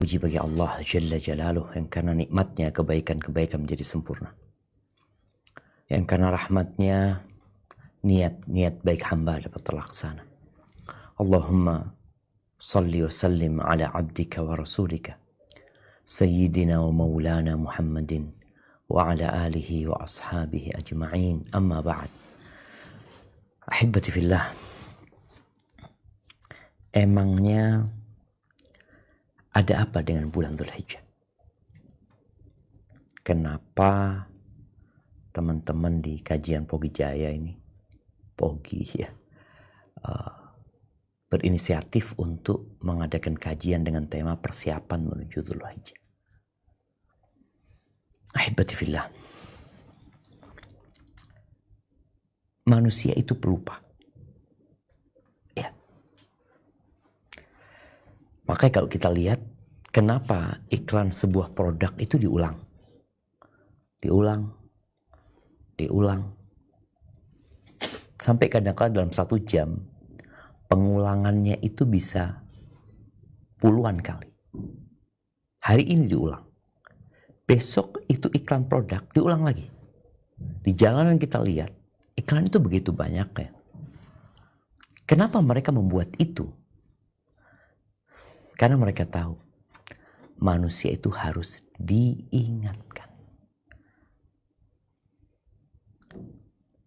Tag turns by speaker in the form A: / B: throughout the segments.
A: Puji bagi Allah Jalla Jalaluh yang karena nikmatnya kebaikan-kebaikan menjadi sempurna. Yang karena rahmatnya niat-niat baik hamba dapat terlaksana. Allahumma salli wa sallim ala abdika wa rasulika Sayyidina wa maulana Muhammadin wa ala alihi wa ashabihi ajma'in, amma ba'd. Ahibati fillah, emangnya ada apa dengan bulan Dzulhijjah? Kenapa teman-teman di kajian Pogi Jaya ini, Pogi ya, berinisiatif untuk mengadakan kajian dengan tema persiapan menuju Dzulhijjah? Ahibati fillah, manusia itu pelupa. Ya. Makanya kalau kita lihat kenapa iklan sebuah produk itu diulang. Sampai kadang-kadang dalam 1 jam pengulangannya itu bisa puluhan kali. Hari ini diulang. Besok itu iklan produk diulang lagi. Di jalanan kita lihat iklan itu begitu banyaknya. Kenapa mereka membuat itu? Karena mereka tahu manusia itu harus diingatkan.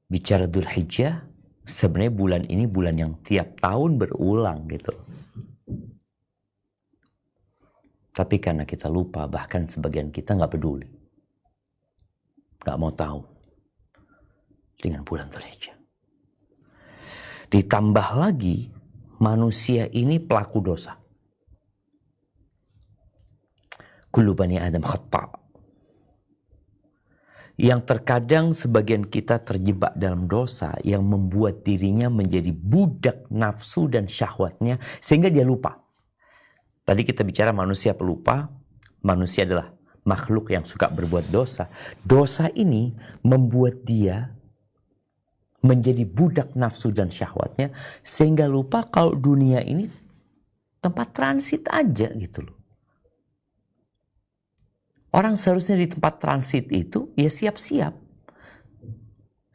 A: Bicara Dzulhijjah, sebenarnya bulan ini bulan yang tiap tahun berulang gitu. Tapi karena kita lupa, bahkan sebagian kita nggak peduli, nggak mau tahu dengan bulan Dzulhijjah. Ditambah lagi manusia ini pelaku dosa. Kullu bani Adam khata'. Yang terkadang sebagian kita terjebak dalam dosa yang membuat dirinya menjadi budak nafsu dan syahwatnya sehingga dia lupa. Tadi kita bicara manusia pelupa. Manusia adalah makhluk yang suka berbuat dosa. Dosa ini membuat dia menjadi budak nafsu dan syahwatnya sehingga lupa kalau dunia ini tempat transit aja gitu loh. Orang seharusnya di tempat transit itu ya siap-siap.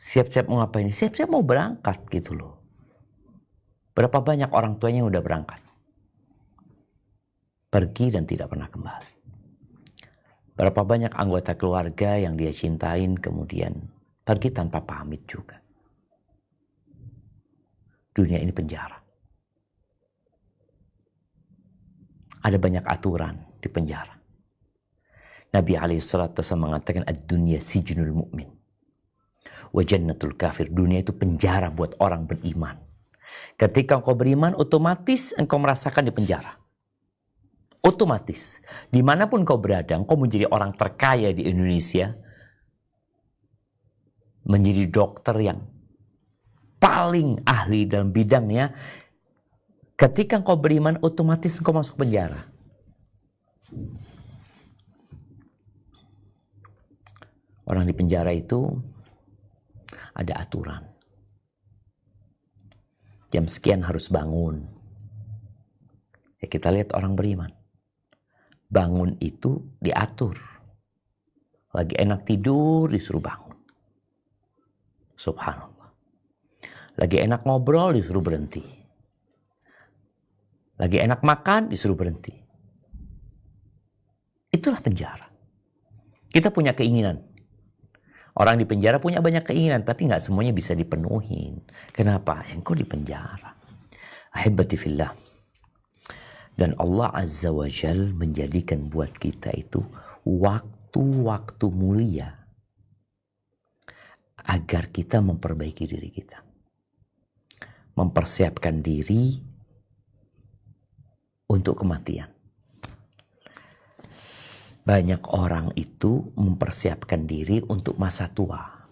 A: Siap-siap mau ngapain? Siap-siap mau berangkat gitu loh. Berapa banyak orang tuanya yang udah berangkat? Pergi dan tidak pernah kembali. Berapa banyak anggota keluarga yang dia cintain kemudian pergi tanpa pamit juga. Dunia ini penjara. Ada banyak aturan di penjara. Nabi SAW mengatakan ad-dunya sijnul mu'min wa jannatul kafir. Dunia itu penjara buat orang beriman. Ketika engkau beriman, otomatis engkau merasakan di penjara. Otomatis. Dimanapun kau berada, engkau menjadi orang terkaya di Indonesia, menjadi dokter yang paling ahli dalam bidangnya. Ketika engkau beriman, otomatis engkau masuk penjara. Orang di penjara itu ada aturan. Jam sekian harus bangun. Ya, kita lihat orang beriman. Bangun itu diatur. Lagi enak tidur disuruh bangun. Subhanallah. Lagi enak ngobrol disuruh berhenti. Lagi enak makan disuruh berhenti. Itulah penjara. Kita punya keinginan. Orang di penjara punya banyak keinginan, tapi nggak semuanya bisa dipenuhin. Kenapa? Engkau di penjara. Ahibati fillah. Dan Allah Azza wa Jal menjadikan buat kita itu waktu-waktu mulia agar kita memperbaiki diri kita. Mempersiapkan diri untuk kematian. Banyak orang itu mempersiapkan diri untuk masa tua,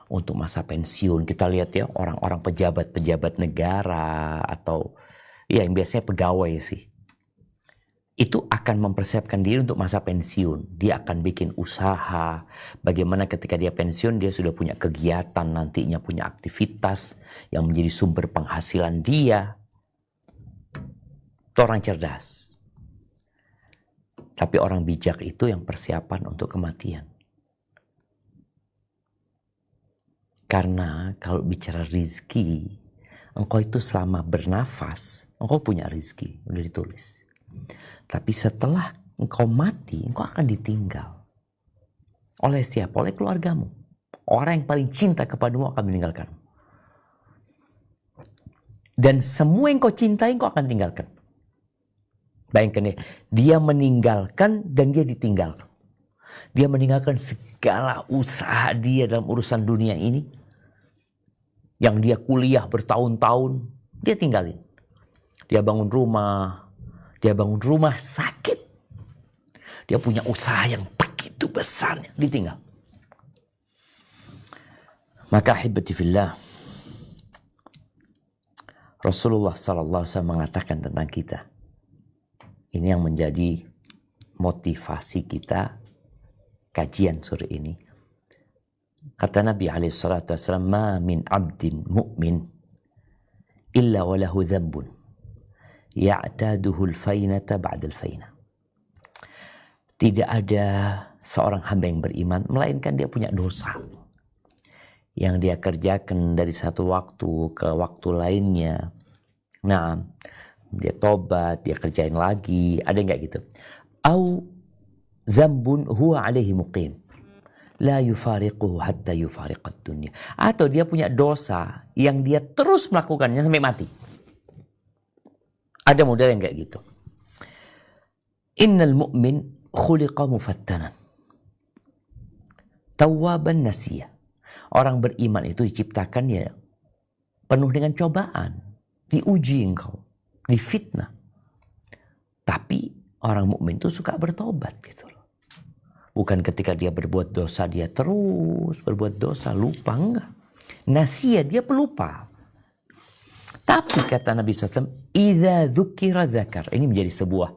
A: untuk masa pensiun. Kita lihat ya orang-orang pejabat-pejabat negara atau ya yang biasanya pegawai sih. Itu akan mempersiapkan diri untuk masa pensiun. Dia akan bikin usaha. Bagaimana ketika dia pensiun dia sudah punya kegiatan, nantinya punya aktivitas yang menjadi sumber penghasilan dia. Itu orang cerdas. Tapi orang bijak itu yang persiapan untuk kematian. Karena kalau bicara rizki, engkau itu selama bernafas, engkau punya rizki, udah ditulis. Tapi setelah engkau mati, engkau akan ditinggal. Oleh siapa? Oleh keluargamu. Orang yang paling cinta kepadamu akan meninggalkan. Dan semua yang kau cintai, engkau akan tinggalkan. Bayangkan ya, dia meninggalkan dan dia ditinggal. Dia meninggalkan segala usaha dia dalam urusan dunia ini. Yang dia kuliah bertahun-tahun, dia tinggalin. Dia bangun rumah sakit. Dia punya usaha yang begitu besarnya, ditinggal. Maka ahibati fillah, Rasulullah SAW mengatakan tentang kita. Ini yang menjadi motivasi kita kajian sore ini. Kata Nabi SAW, ma min abdin mu'min illa walahu dhambun ya'taduhu al-fainata ba'da al-fainah. Tidak ada seorang hamba yang beriman melainkan dia punya dosa yang dia kerjakan dari satu waktu ke waktu lainnya. Nah, dia tobat, dia kerjain lagi, ada nggak gitu? Au dzambun huwa alaihi muqim la yufariquhu hatta yufariqad dunya. Atau dia punya dosa yang dia terus melakukannya sampai mati. Ada model yang kayak gitu. Innal mu'min khuliqa mufattanan tawwaban nasiya. Orang beriman itu diciptakan ya penuh dengan cobaan, diuji engkau, difitnah. Tapi orang mukmin itu suka bertobat gitu loh. Bukan ketika dia berbuat dosa, dia terus berbuat dosa, lupa, enggak. Nasia, dia pelupa. Tapi kata Nabi SAW, idza dzukira dzakar. Ini menjadi sebuah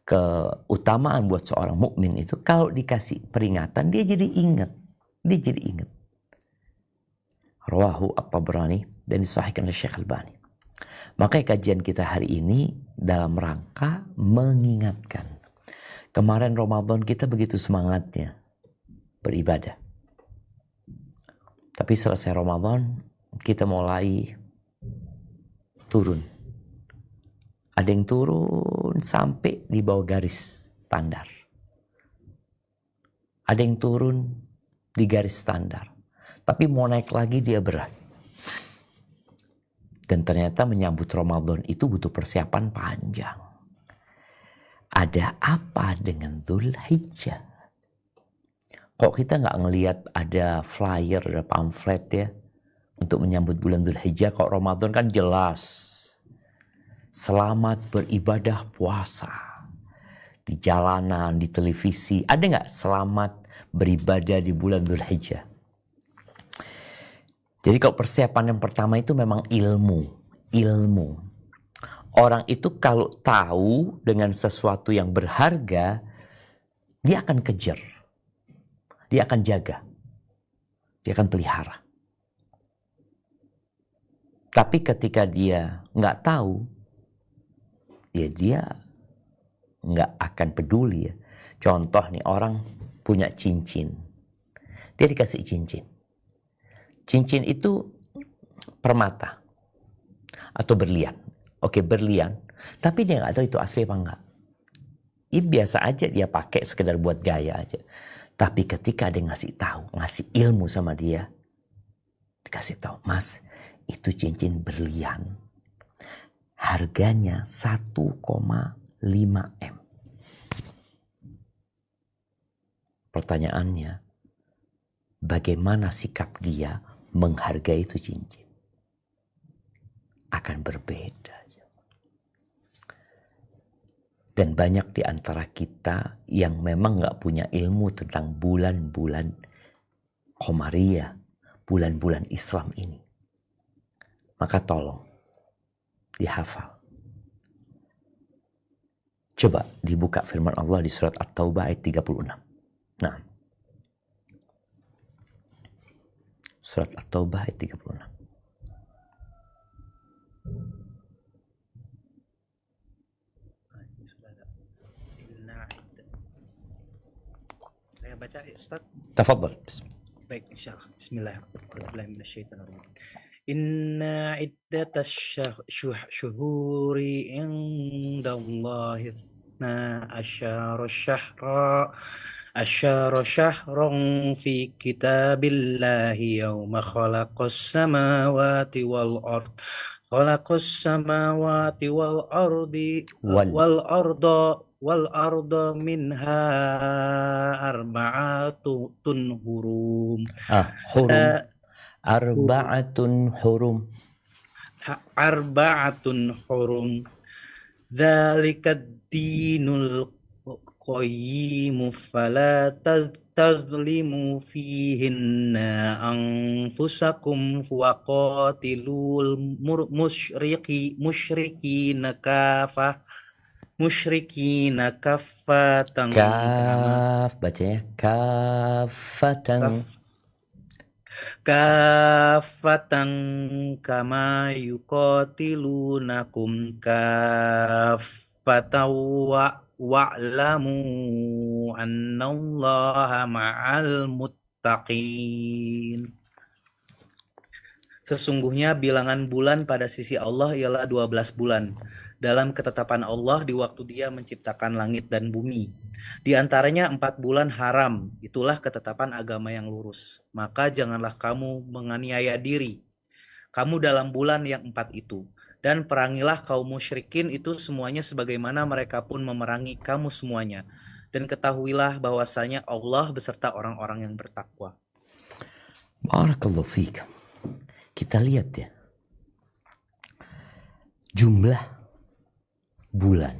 A: keutamaan buat seorang mukmin itu. Kalau dikasih peringatan, dia jadi ingat. Dia jadi ingat. Rawahu At-Tabrani dan disahihkan oleh Syekh Albani. Makanya kajian kita hari ini dalam rangka mengingatkan. Kemarin Ramadan kita begitu semangatnya beribadah. Tapi selesai Ramadan kita mulai turun. Ada yang turun sampai di bawah garis standar. Ada yang turun di garis standar. Tapi mau naik lagi dia berat. Dan ternyata menyambut Ramadan itu butuh persiapan panjang. Ada apa dengan Dzulhijjah? Kok kita nggak ngelihat ada flyer, ada pamflet ya untuk menyambut bulan Dzulhijjah? Kok Ramadan kan jelas. Selamat beribadah puasa. Di jalanan, di televisi. Ada nggak selamat beribadah di bulan Dzulhijjah? Jadi kalau persiapan yang pertama itu memang ilmu. Orang itu kalau tahu dengan sesuatu yang berharga, dia akan kejar. Dia akan jaga. Dia akan pelihara. Tapi ketika dia nggak tahu, ya dia nggak akan peduli ya. Contoh nih, orang punya cincin. Dia dikasih cincin. Cincin itu permata atau berlian. Oke, berlian. Tapi dia nggak tahu itu asli apa enggak. Ini biasa aja dia pakai sekedar buat gaya aja. Tapi ketika dia ngasih tahu, ngasih ilmu sama dia, dikasih tahu, Mas, itu cincin berlian. Harganya 1,5 M. Pertanyaannya, bagaimana sikap dia menghargai itu cincin? Akan berbeda. Dan banyak di antara kita yang memang nggak punya ilmu tentang bulan-bulan Qomariyah, bulan-bulan Islam ini. Maka tolong dihafal. Coba dibuka firman Allah di surat At-Taubah ayat 36. Nah, surat At-Taubah ayat 36.
B: baca ya, Ustaz?
A: Tafadhal.
B: Baik, insyaallah. Bismillahirrahmanirrahim. Inna iddatasy syuhuri indallahi itsna asyara syahran fi kitabillahi yauma khalaqas samawati wal ard wal arda minha arba'atun hurum.
A: Hurum. Arba'atun hurum.
B: Dzalikad dinul qayyim fala tazlimu fihinna anfusakum wa qatilul musyrikina kaffatan
A: bacanya
B: kafatan kama yuqatilunakum kaffatan wa'lamu annallaha ma'al muttaqin. Sesungguhnya bilangan bulan pada sisi Allah ialah 12 bulan dalam ketetapan Allah di waktu Dia menciptakan langit dan bumi. Di antaranya 4 bulan haram, itulah ketetapan agama yang lurus. Maka janganlah kamu menganiaya diri kamu dalam bulan yang 4 itu. Dan perangilah kaum musyrikin itu semuanya sebagaimana mereka pun memerangi kamu semuanya. Dan ketahuilah bahwasanya Allah beserta orang-orang yang bertakwa.
A: Barakallahu fiik. Kita lihat ya, jumlah bulan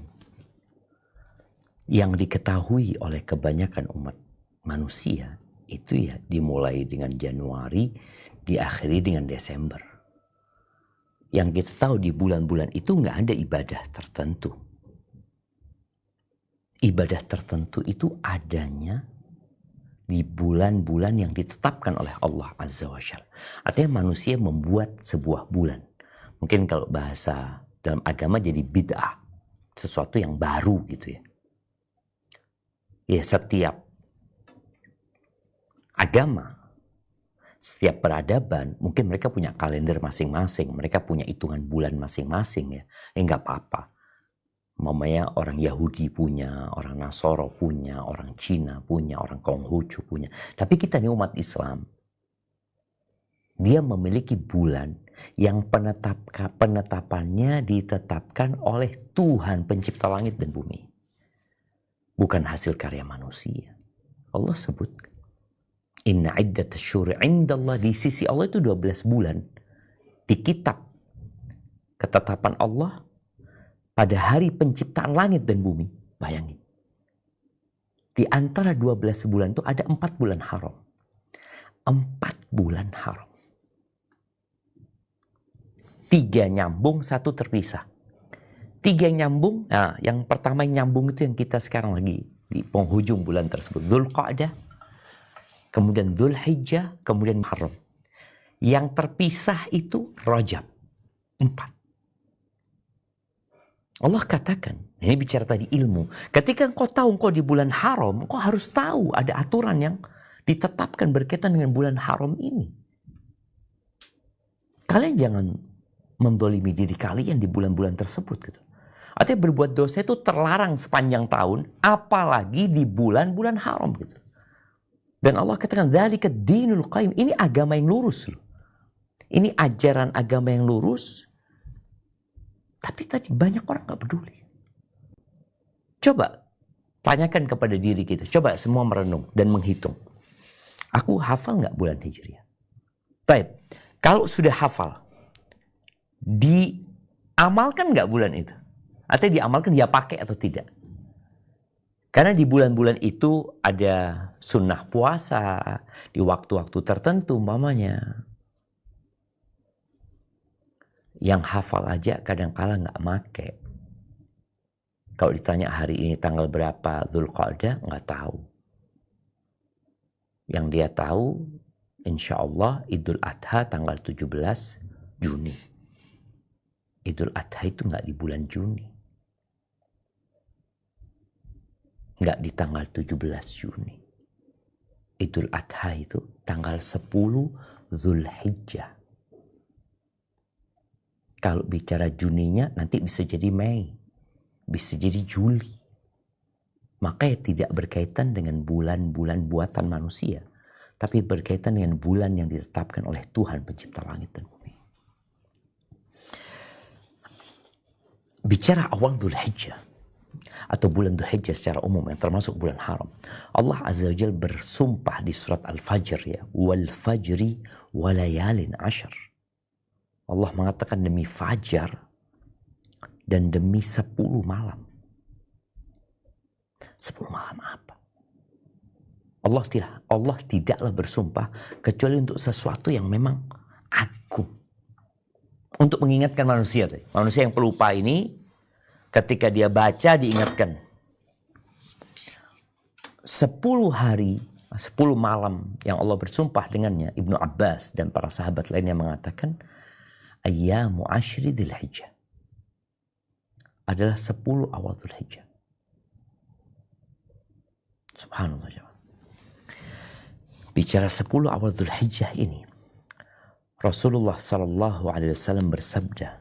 A: yang diketahui oleh kebanyakan umat manusia itu ya dimulai dengan Januari, diakhiri dengan Desember. Yang kita tahu di bulan-bulan itu nggak ada ibadah tertentu. Ibadah tertentu itu adanya di bulan-bulan yang ditetapkan oleh Allah Azza wa Jalla. Artinya manusia membuat sebuah bulan. Mungkin kalau bahasa dalam agama jadi bid'ah. Sesuatu yang baru gitu ya. Ya setiap agama, setiap peradaban, mungkin mereka punya kalender masing-masing. Mereka punya hitungan bulan masing-masing ya. Nggak apa-apa. Mamanya orang Yahudi punya, orang Nasoro punya, orang Cina punya, orang Konghucu punya. Tapi kita ini umat Islam. Dia memiliki bulan yang penetapannya ditetapkan oleh Tuhan pencipta langit dan bumi. Bukan hasil karya manusia. Allah sebut. Inna iddatasy syuhuri indallah, di sisi Allah itu 12 bulan. Di kitab ketetapan Allah pada hari penciptaan langit dan bumi. Bayangin. Di antara 12 bulan itu ada 4 bulan haram. 4 bulan haram. 3 nyambung, 1 terpisah. 3 nyambung, nah yang pertama yang nyambung itu yang kita sekarang lagi di penghujung bulan tersebut. Dzulqa'dah, kemudian Dzulhijjah, kemudian Muharram. Yang terpisah itu Rajab. 4. Allah katakan, ini bicara tadi ilmu. Ketika engkau tahu engkau di bulan haram, engkau harus tahu ada aturan yang ditetapkan berkaitan dengan bulan haram ini. Kalian jangan mendolimi diri kalian di bulan-bulan tersebut. Gitu. Artinya berbuat dosa itu terlarang sepanjang tahun, apalagi di bulan-bulan haram. Gitu. Dan Allah katakan, dzalika dinul qayyim. Ini agama yang lurus. Loh. Ini ajaran agama yang lurus. Tapi tadi banyak orang gak peduli. Coba tanyakan kepada diri kita. Coba semua merenung dan menghitung. Aku hafal gak bulan Hijriah? Baik. Kalau sudah hafal, diamalkan gak bulan itu? Atau diamalkan ya pakai atau tidak? Karena di bulan-bulan itu ada sunnah puasa. Di waktu-waktu tertentu umpamanya. Yang hafal aja kadang-kala nggak make. Kalau ditanya hari ini tanggal berapa Dzulqa'dah, nggak tahu. Yang dia tahu, insya Allah Idul Adha tanggal 17 Juni. Idul Adha itu nggak di bulan Juni. Nggak di tanggal 17 Juni. Idul Adha itu tanggal 10 Zulhijjah. Kalau bicara Juninya nanti bisa jadi Mei, bisa jadi Juli. Makanya tidak berkaitan dengan bulan-bulan buatan manusia, tapi berkaitan dengan bulan yang ditetapkan oleh Tuhan pencipta langit dan bumi. Bicara awal Dzulhijjah atau bulan Dzulhijjah secara umum yang termasuk bulan haram, Allah Azza wa Jalla bersumpah di surat Al-Fajr, ya, wal fajri walayalin ashar. Allah mengatakan demi fajar dan demi 10 malam. 10 malam apa? Allah tidaklah bersumpah kecuali untuk sesuatu yang memang agung. Untuk mengingatkan manusia. Manusia yang pelupa ini ketika dia baca diingatkan. 10 hari, 10 malam yang Allah bersumpah dengannya. Ibnu Abbas dan para sahabat lainnya mengatakan ayyamu ashri Dzulhijjah adalah 10 awal Dzulhijjah. Subhanallah. Bicara 10 awal Dzulhijjah ini, Rasulullah sallallahu alaihi wasallam bersabda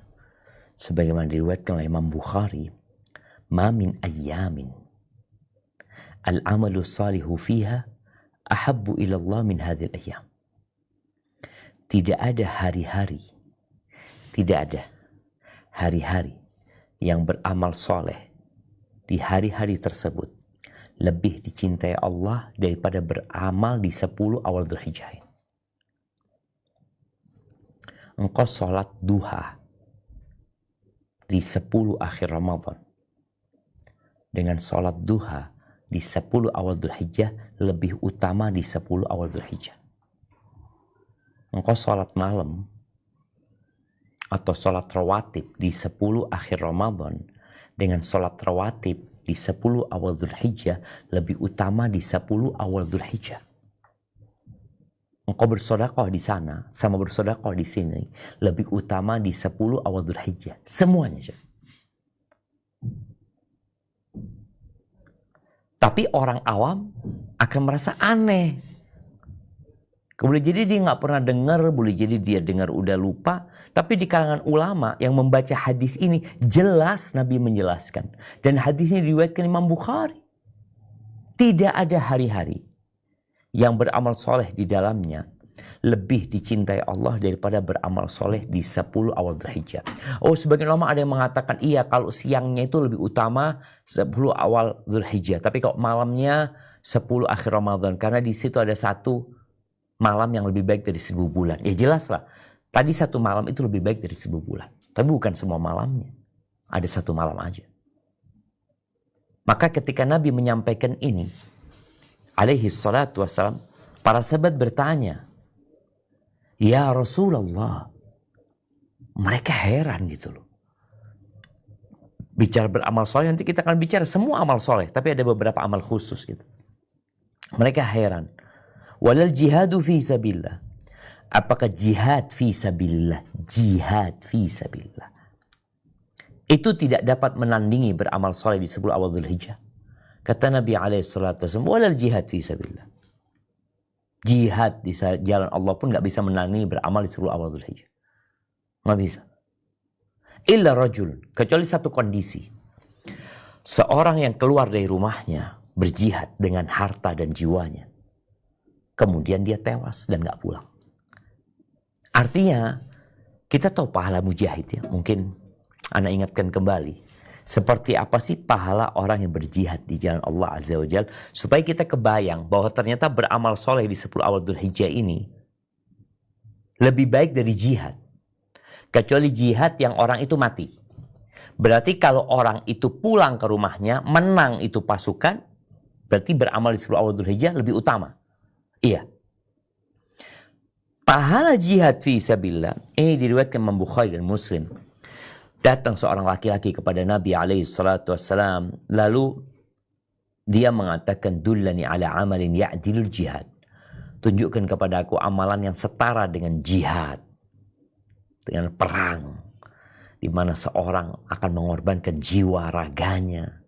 A: sebagaimana diriwayatkan oleh Imam Bukhari, "Ma min ayyamin al-amalu salihu fiha ahabbu ila Allah min hadhil ayyam." Tidak ada hari-hari yang beramal soleh di hari-hari tersebut lebih dicintai Allah daripada beramal di 10 awal Dzulhijjah. Engkau sholat duha di 10 akhir Ramadan dengan sholat duha di 10 awal Dzulhijjah lebih utama di 10 awal Dzulhijjah. Engkau sholat malam atau sholat rawatib di 10 akhir Ramadan dengan sholat rawatib di 10 awal Dzulhijjah lebih utama di 10 awal Dzulhijjah. Engkau bersedekah di sana sama bersedekah di sini lebih utama di 10 awal Dzulhijjah. Semuanya. Tapi orang awam akan merasa aneh. Boleh jadi dia nggak pernah dengar, boleh jadi dia dengar udah lupa. Tapi di kalangan ulama yang membaca hadis ini jelas Nabi menjelaskan. Dan hadis ini diriwayatkan Imam Bukhari. Tidak ada hari-hari yang beramal soleh di dalamnya lebih dicintai Allah daripada beramal soleh di 10 awal Dzulhijjah. Oh, sebagian ulama ada yang mengatakan iya kalau siangnya itu lebih utama 10 awal Dzulhijjah. Tapi kalau malamnya 10 akhir Ramadan. Karena di situ ada satu malam yang lebih baik dari 1000 bulan. Ya jelas lah. Tadi satu malam itu lebih baik dari 1000 bulan. Tapi bukan semua malamnya. Ada satu malam aja. Maka ketika Nabi menyampaikan ini, alaihi salatu wassalam, para sahabat bertanya, ya Rasulullah, mereka heran gitu loh. Bicara beramal soleh, nanti kita akan bicara semua amal soleh. Tapi ada beberapa amal khusus gitu. Mereka heran. Walal jihadu fi sabilillah. Apakah jihad fi sabilillah? Jihad fi sabilillah. Itu tidak dapat menandingi beramal soleh di 10 awal Dzulhijjah. Kata Nabi alaihissalatu wassalam, walal jihad fi sabilillah. Jihad di jalan Allah pun gak bisa menandingi beramal di 10 awal Dzulhijjah. Gak bisa. Illa rajul. Kecuali satu kondisi. Seorang yang keluar dari rumahnya berjihad dengan harta dan jiwanya. Kemudian dia tewas dan gak pulang. Artinya kita tahu pahala mujahid ya. Mungkin Anda ingatkan kembali. Seperti apa sih pahala orang yang berjihad di jalan Allah Azza wa Jalla. Supaya kita kebayang bahwa ternyata beramal soleh di 10 awal Dzulhijjah ini lebih baik dari jihad. Kecuali jihad yang orang itu mati. Berarti kalau orang itu pulang ke rumahnya, menang itu pasukan, berarti beramal di 10 awal Dzulhijjah lebih utama. Iya. Pahala jihad fi sabilillah ini diriwayatkan Imam Bukhari dan Muslim. Datang seorang laki-laki kepada Nabi alaihi salatu wassalam, lalu dia mengatakan dullani ala amalin ya'dilul jihad. Tunjukkan kepada aku amalan yang setara dengan jihad. Dengan perang di mana seorang akan mengorbankan jiwa raganya.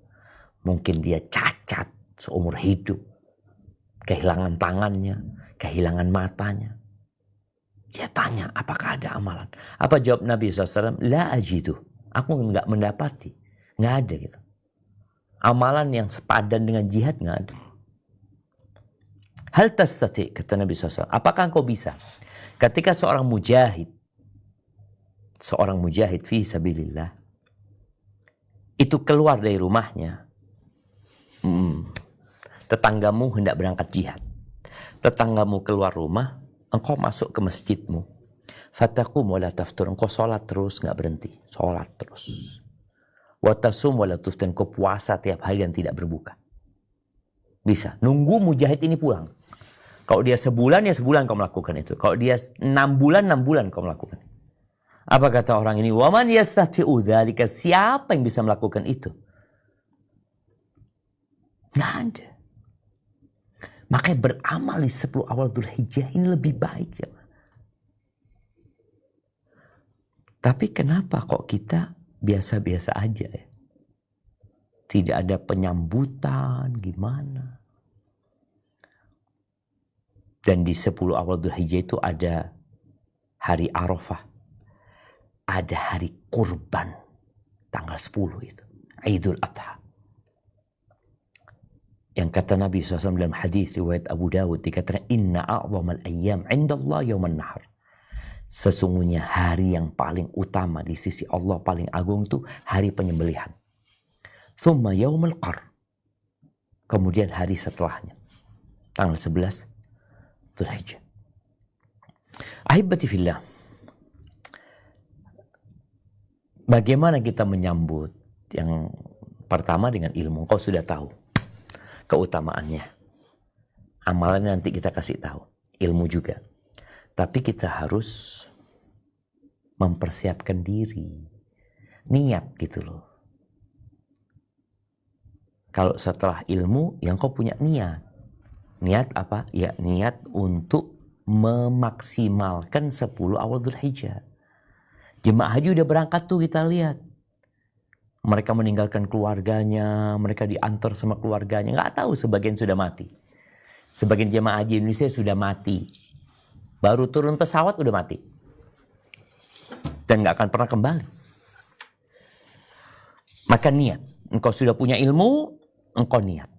A: Mungkin dia cacat seumur hidup. kehilangan tangannya, kehilangan matanya. Dia tanya, apakah ada amalan? Apa jawab Nabi SAW? La ajidu. Aku nggak mendapati. Nggak ada gitu. Amalan yang sepadan dengan jihad nggak ada. Hal tastati, kata Nabi SAW. Apakah engkau bisa? Ketika seorang mujahid fi sabilillah, itu keluar dari rumahnya, tetanggamu hendak berangkat jihad. Tetanggamu keluar rumah, engkau masuk ke masjidmu. Fatakum wala taftur, engkau sholat terus, nggak berhenti. Sholat terus. Watasum wala tuftir, engkau puasa tiap hari dan tidak berbuka. Bisa. Nunggu mujahid ini pulang. Kalau dia sebulan, ya sebulan kau melakukan itu. Kalau dia 6 bulan, 6 bulan kau melakukan. Apa kata orang ini? Waman yastati'u dzalika, siapa yang bisa melakukan itu? Nggak ada. Makanya beramal di 10 awal Dzulhijjah ini lebih baik. Ya. Tapi kenapa kok kita biasa-biasa aja ya? Tidak ada penyambutan, gimana? Dan di 10 awal Dzulhijjah itu ada hari Arafah. Ada hari kurban. Tanggal 10 itu. Idul Adha. Yang kata Nabi SAW dalam hadis riwayat Abu Dawud, dikatakan inna a'zamal ayyam indallah yauman nahar. Sesungguhnya hari yang paling utama di sisi Allah, paling agung itu hari penyembelihan. Thumma yaumul qar. Kemudian hari setelahnya. Tanggal 11 Dzulhijjah. Ahibati fillah. Bagaimana kita menyambut? Yang pertama dengan ilmu. Kau sudah tahu keutamaannya. Amalan nanti kita kasih tahu. Ilmu juga. Tapi kita harus mempersiapkan diri. Niat gitu loh. Kalau setelah ilmu, yang kau punya niat. Niat apa? Ya niat untuk memaksimalkan 10 awal Dzulhijjah. Jemaah haji udah berangkat tuh, kita lihat. Mereka meninggalkan keluarganya, mereka diantar sama keluarganya. Nggak tahu, sebagian sudah mati. Sebagian jemaah haji Indonesia sudah mati. Baru turun pesawat udah mati. Dan nggak akan pernah kembali. Maka niat. Engkau sudah punya ilmu, engkau niat.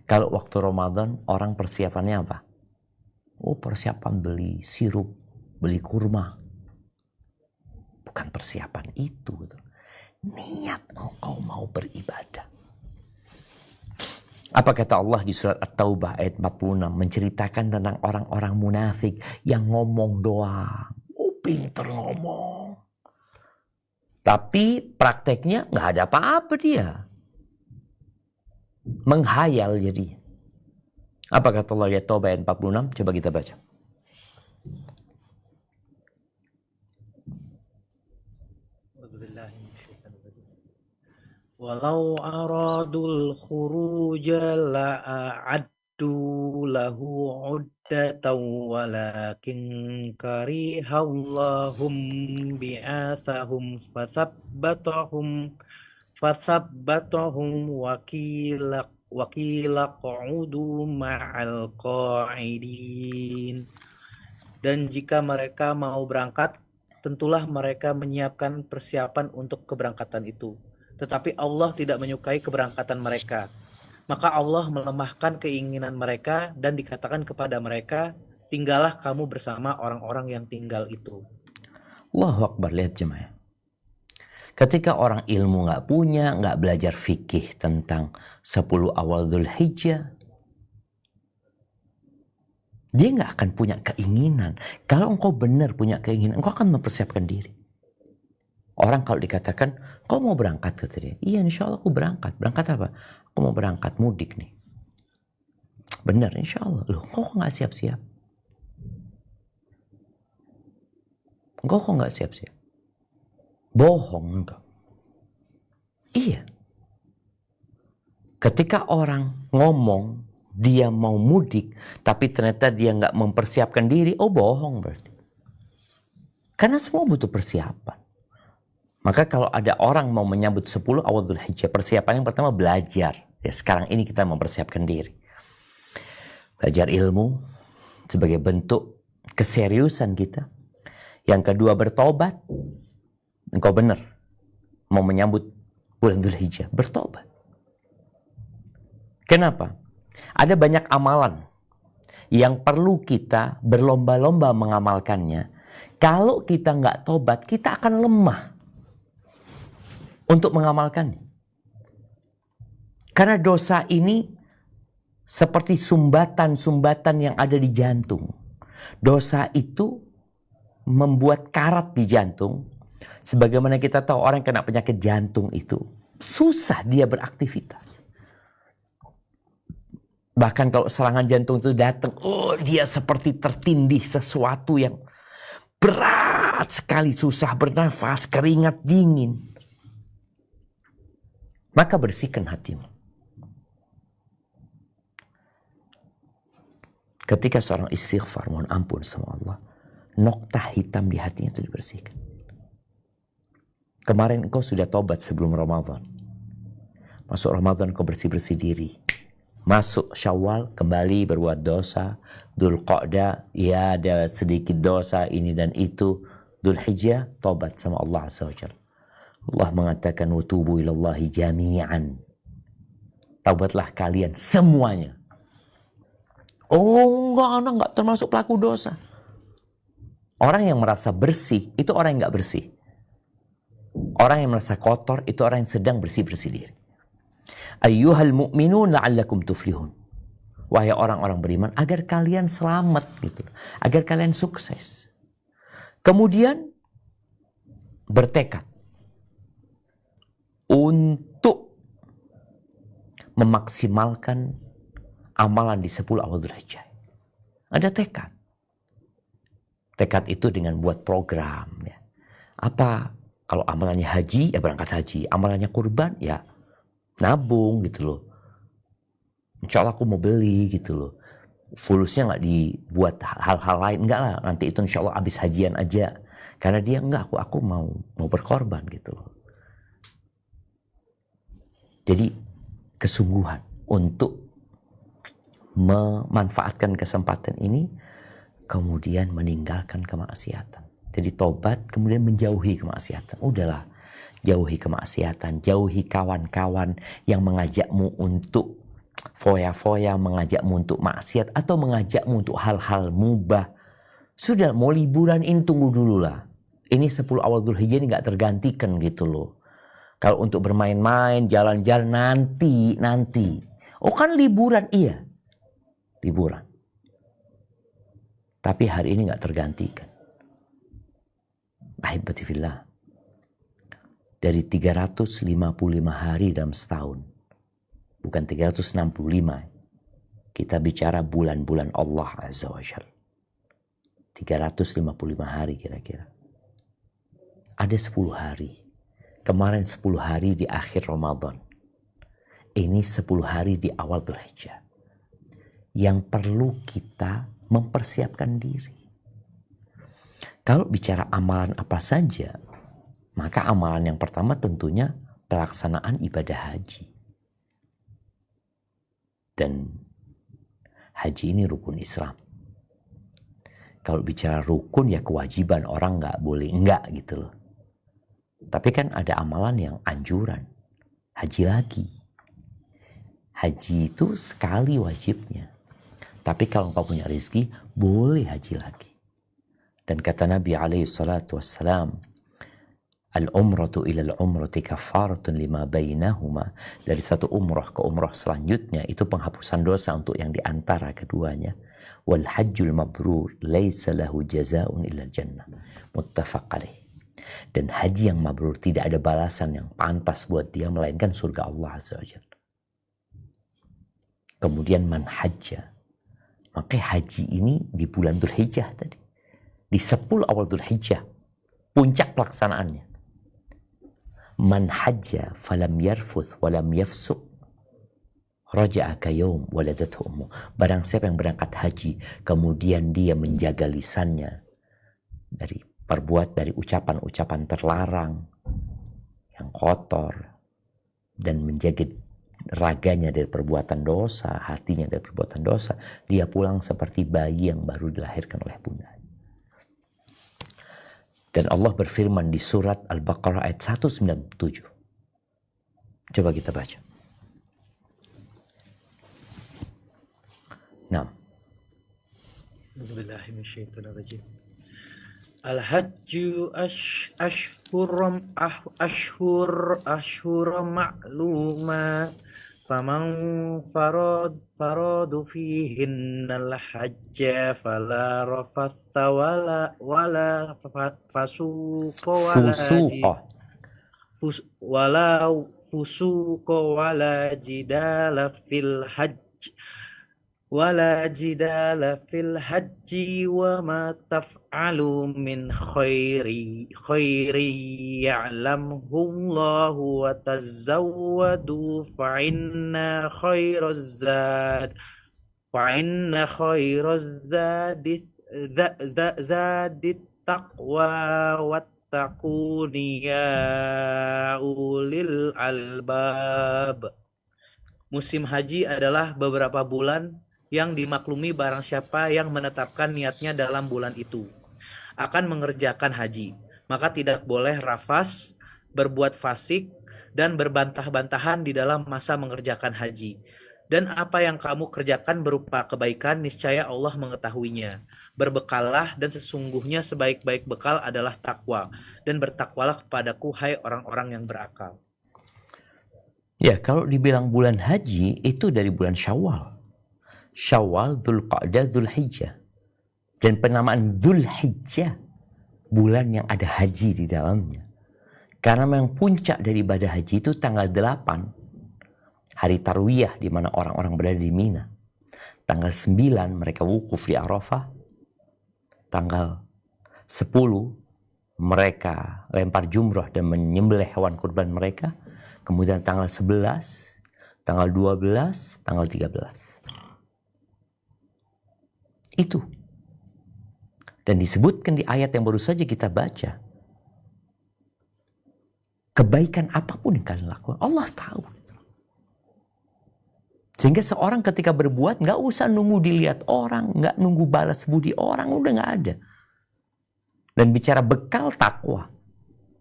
A: Kalau waktu Ramadan, orang persiapannya apa? Oh, persiapan beli sirup, beli kurma. Bukan persiapan itu. Niat engkau mau beribadah. Apa kata Allah di surat At-Taubah ayat 46, menceritakan tentang orang-orang munafik yang ngomong doang. Oh, pinter ngomong. Tapi prakteknya nggak ada apa-apa dia. Menghayal jadi. Apa kata Allah di At-Taubah ayat 46? Coba kita baca.
B: Walau aradul khuruja la'addu lahu uddatan walakin karihallahum bi'athahum fathabbatahum wakila qa'udu ma'al qa'idin. Dan jika mereka mau berangkat, tentulah mereka menyiapkan persiapan untuk keberangkatan itu. Tetapi Allah tidak menyukai keberangkatan mereka. Maka Allah melemahkan keinginan mereka dan dikatakan kepada mereka, tinggallah kamu bersama orang-orang yang tinggal itu.
A: Allahu Akbar, lihat jemaah. Ketika orang ilmu nggak punya, nggak belajar fikih tentang 10 awal Dzulhijjah, dia nggak akan punya keinginan. Kalau engkau benar punya keinginan, engkau akan mempersiapkan diri. Orang kalau dikatakan, kau mau berangkat, kata dia. Iya, insya Allah aku berangkat. Berangkat apa? Aku mau berangkat mudik nih. Benar, insya Allah. Loh, kok nggak siap-siap? Engkau kok nggak siap-siap? Bohong engkau. Iya. Ketika orang ngomong, dia mau mudik, tapi ternyata dia nggak mempersiapkan diri, oh bohong berarti. Karena semua butuh persiapan. Maka kalau ada orang mau menyambut 10 awal Dzulhijjah, persiapan yang pertama belajar. Ya, sekarang ini kita mempersiapkan diri. Belajar ilmu sebagai bentuk keseriusan kita. Yang kedua bertobat. Engkau benar mau menyambut bulan Dzulhijjah, bertobat. Kenapa? Ada banyak amalan yang perlu kita berlomba-lomba mengamalkannya. Kalau kita nggak tobat, kita akan lemah untuk mengamalkannya. Karena dosa ini seperti sumbatan-sumbatan yang ada di jantung. Dosa itu membuat karat di jantung. Sebagaimana kita tahu orang yang kena penyakit jantung itu susah dia beraktivitas. Bahkan kalau serangan jantung itu datang, dia seperti tertindih sesuatu yang berat sekali, susah bernafas, keringat dingin. Maka bersihkan hatimu. Ketika seorang istighfar, mohon ampun sama Allah, noktah hitam di hatinya itu dibersihkan. Kemarin engkau sudah tobat sebelum Ramadan. Masuk Ramadan kau bersih-bersih diri. Masuk Syawal kembali berbuat dosa. Dzulqa'dah ya ada sedikit dosa ini dan itu. Dzulhijjah tobat sama Allah Azza wa Jalla. Allah mengatakan watubu ilallahi jami'an. Taubatlah kalian semuanya. Oh enggak, anak enggak termasuk pelaku dosa. Orang yang merasa bersih itu orang yang enggak bersih. Orang yang merasa kotor itu orang yang sedang bersih-bersih diri. Ayyuhal mu'minun la'allakum tuflihun. Wahai orang-orang beriman, agar kalian selamat gitu. Agar kalian sukses. Kemudian bertekad untuk memaksimalkan amalan di 10 awal Dzulhijjah. Ada tekad. Tekad itu dengan buat program. Ya. Apa? Kalau amalannya haji, ya berangkat haji. Amalannya kurban, ya nabung gitu loh. Insya Allah aku mau beli gitu loh. Fulusnya nggak dibuat hal-hal lain. Enggak lah, nanti itu insya Allah habis hajian aja. Karena dia enggak, aku mau berkorban gitu loh. Jadi kesungguhan untuk memanfaatkan kesempatan ini, kemudian meninggalkan kemaksiatan. Jadi tobat, kemudian menjauhi kemaksiatan. Udahlah, jauhi kemaksiatan, jauhi kawan-kawan yang mengajakmu untuk foya-foya, mengajakmu untuk maksiat, atau mengajakmu untuk hal-hal mubah. Sudah, mau liburan ini tunggu dulu lah. Ini 10 awal Dzulhijjah ini gak tergantikan gitu loh. Kalau untuk bermain-main, jalan-jalan nanti. Oh kan liburan, iya. Liburan. Tapi hari ini gak tergantikan. Ahibati fillah. Dari 355 hari dalam setahun. Bukan 365. Kita bicara bulan-bulan Allah Azza wa Jalla. 355 hari kira-kira. Ada 10 hari. Kemarin 10 hari di akhir Ramadan. Ini 10 hari di awal Dzulhijjah. Yang perlu kita mempersiapkan diri. Kalau bicara amalan apa saja, maka amalan yang pertama tentunya pelaksanaan ibadah haji. Dan haji ini rukun Islam. Kalau bicara rukun ya kewajiban, orang nggak boleh enggak gitu loh. Tapi kan ada amalan yang anjuran. Haji lagi. Haji itu sekali wajibnya. Tapi kalau engkau punya rezeki, boleh haji lagi. Dan kata Nabi alaihi salatu wassalam, al-umratu ila al-umrati kafaratun lima bainahuma. Dari satu umrah ke umrah selanjutnya, itu penghapusan dosa untuk yang diantara keduanya. Wal hajjul mabrur laisa lahu jazaa'un illa jannah. Muttafaq alaih. Dan haji yang mabrur tidak ada balasan yang pantas buat dia melainkan surga Allah Azza wa Jalla. Kemudian man hajja. Maka haji ini di bulan Dzulhijjah tadi. Di 10 awal Dzulhijjah. Puncak pelaksanaannya. Man hajja falam yarfuth walam yafsuq. Raja'a kayawm waladathu ummu. Barang siapa yang berangkat haji. Kemudian dia menjaga lisannya. Dari ucapan-ucapan terlarang. yang kotor, dan menjaga raganya dari perbuatan dosa, hatinya dari perbuatan dosa, dia pulang seperti bayi yang baru dilahirkan oleh bunda. Dan Allah berfirman di surat Al-Baqarah ayat 197. Coba kita baca. Nah.
B: Al-hajju ashhur ma'lumat faman faradu fihinnal hajja fala rafatha wala fasuqa wala jidala fil hajj wa ma taf'alu min khairi ya'lamhu Allahu wa tazawwadu fa inna khairaz zadi taqwa wattaquni ya ulil albab. Musim haji adalah beberapa bulan yang dimaklumi barang siapa yang menetapkan niatnya dalam bulan itu akan mengerjakan haji, maka tidak boleh rafas, berbuat fasik, dan berbantah-bantahan di dalam masa mengerjakan haji. Dan apa yang kamu kerjakan berupa kebaikan, niscaya Allah mengetahuinya. Berbekallah, dan sesungguhnya sebaik-baik bekal adalah takwa, dan bertakwalah kepadaku, hai orang-orang yang berakal.
A: Ya, kalau dibilang bulan haji itu dari bulan Syawal. Syawal, Dzulqa'dah, Dzulhijjah. Dan penamaan Dzulhijjah, bulan yang ada haji di dalamnya. Karena memang puncak dari ibadah haji itu tanggal 8, hari Tarwiyah, di mana orang-orang berada di Mina. Tanggal 9 mereka wukuf di Arafah. Tanggal 10 mereka lempar jumrah dan menyembelih hewan kurban mereka. Kemudian tanggal 11, tanggal 12, tanggal 13. Itu. Dan disebutkan di ayat yang baru saja kita baca. Kebaikan apapun yang kalian lakukan, Allah tahu. Sehingga seorang ketika berbuat, nggak usah nunggu dilihat orang, nggak nunggu balas budi orang, udah nggak ada. Dan bicara bekal takwa,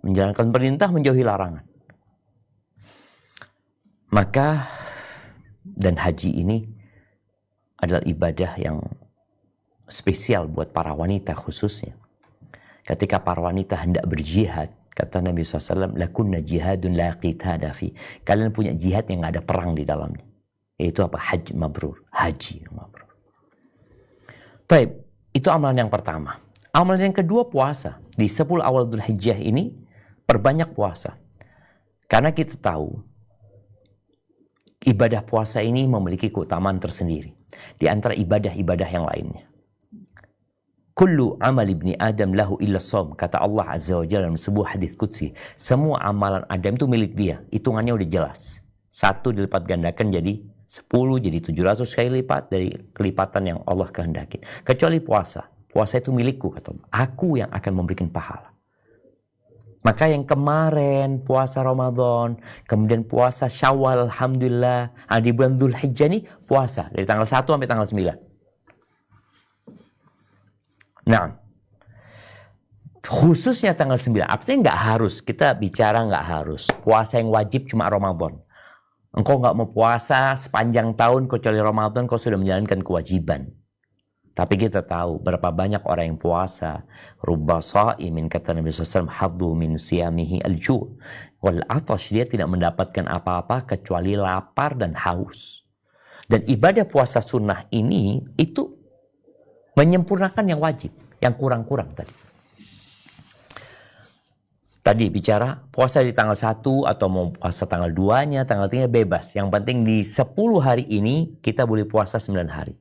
A: menjalankan perintah, menjauhi larangan. Maka, dan haji ini adalah ibadah yang spesial buat para wanita khususnya. Ketika para wanita hendak berjihad, kata Nabi SAW, lakunna jihadun la qitada fi. Kalian punya jihad yang gak ada perang di dalamnya. Yaitu apa? Haji mabrur. Haji mabrur. Taib, itu amalan yang pertama. Amalan yang kedua, puasa. Di 10 awal Dzulhijjah ini, perbanyak puasa. Karena kita tahu, ibadah puasa ini memiliki keutamaan tersendiri. Di antara ibadah-ibadah yang lainnya. Kullu amal ibni Adam lahu illa shaum, kata Allah Azza wa Jalla dalam sebuah hadis qudsi. Semua amalan Adam itu milik dia. Hitungannya udah jelas. 1 dilipat gandakan jadi 10, jadi 700 kali lipat dari kelipatan yang Allah kehendaki. Kecuali puasa. Puasa itu milikku, kata Allah. Aku yang akan memberikan pahala. Maka yang kemarin puasa Ramadan, kemudian puasa Syawal, alhamdulillah, di bulan Dzulhijjah ini puasa dari tanggal 1 sampai tanggal 9. Nah, khususnya tanggal 9, artinya nggak harus, kita bicara nggak harus. Puasa yang wajib cuma Ramadan. Engkau nggak mau puasa sepanjang tahun kecuali Ramadan, kau sudah menjalankan kewajiban. Tapi kita tahu berapa banyak orang yang puasa. Rubba sha'imin, kata Nabi SAW, haddu min siyamihi al-ju' wal atash. Dia tidak mendapatkan apa-apa kecuali lapar dan haus. Dan ibadah puasa sunnah ini itu menyempurnakan yang wajib, yang kurang-kurang tadi. Tadi bicara puasa di tanggal 1 atau mau puasa tanggal 2-nya, tanggal 3 bebas. Yang penting di 10 hari ini kita boleh puasa 9 hari.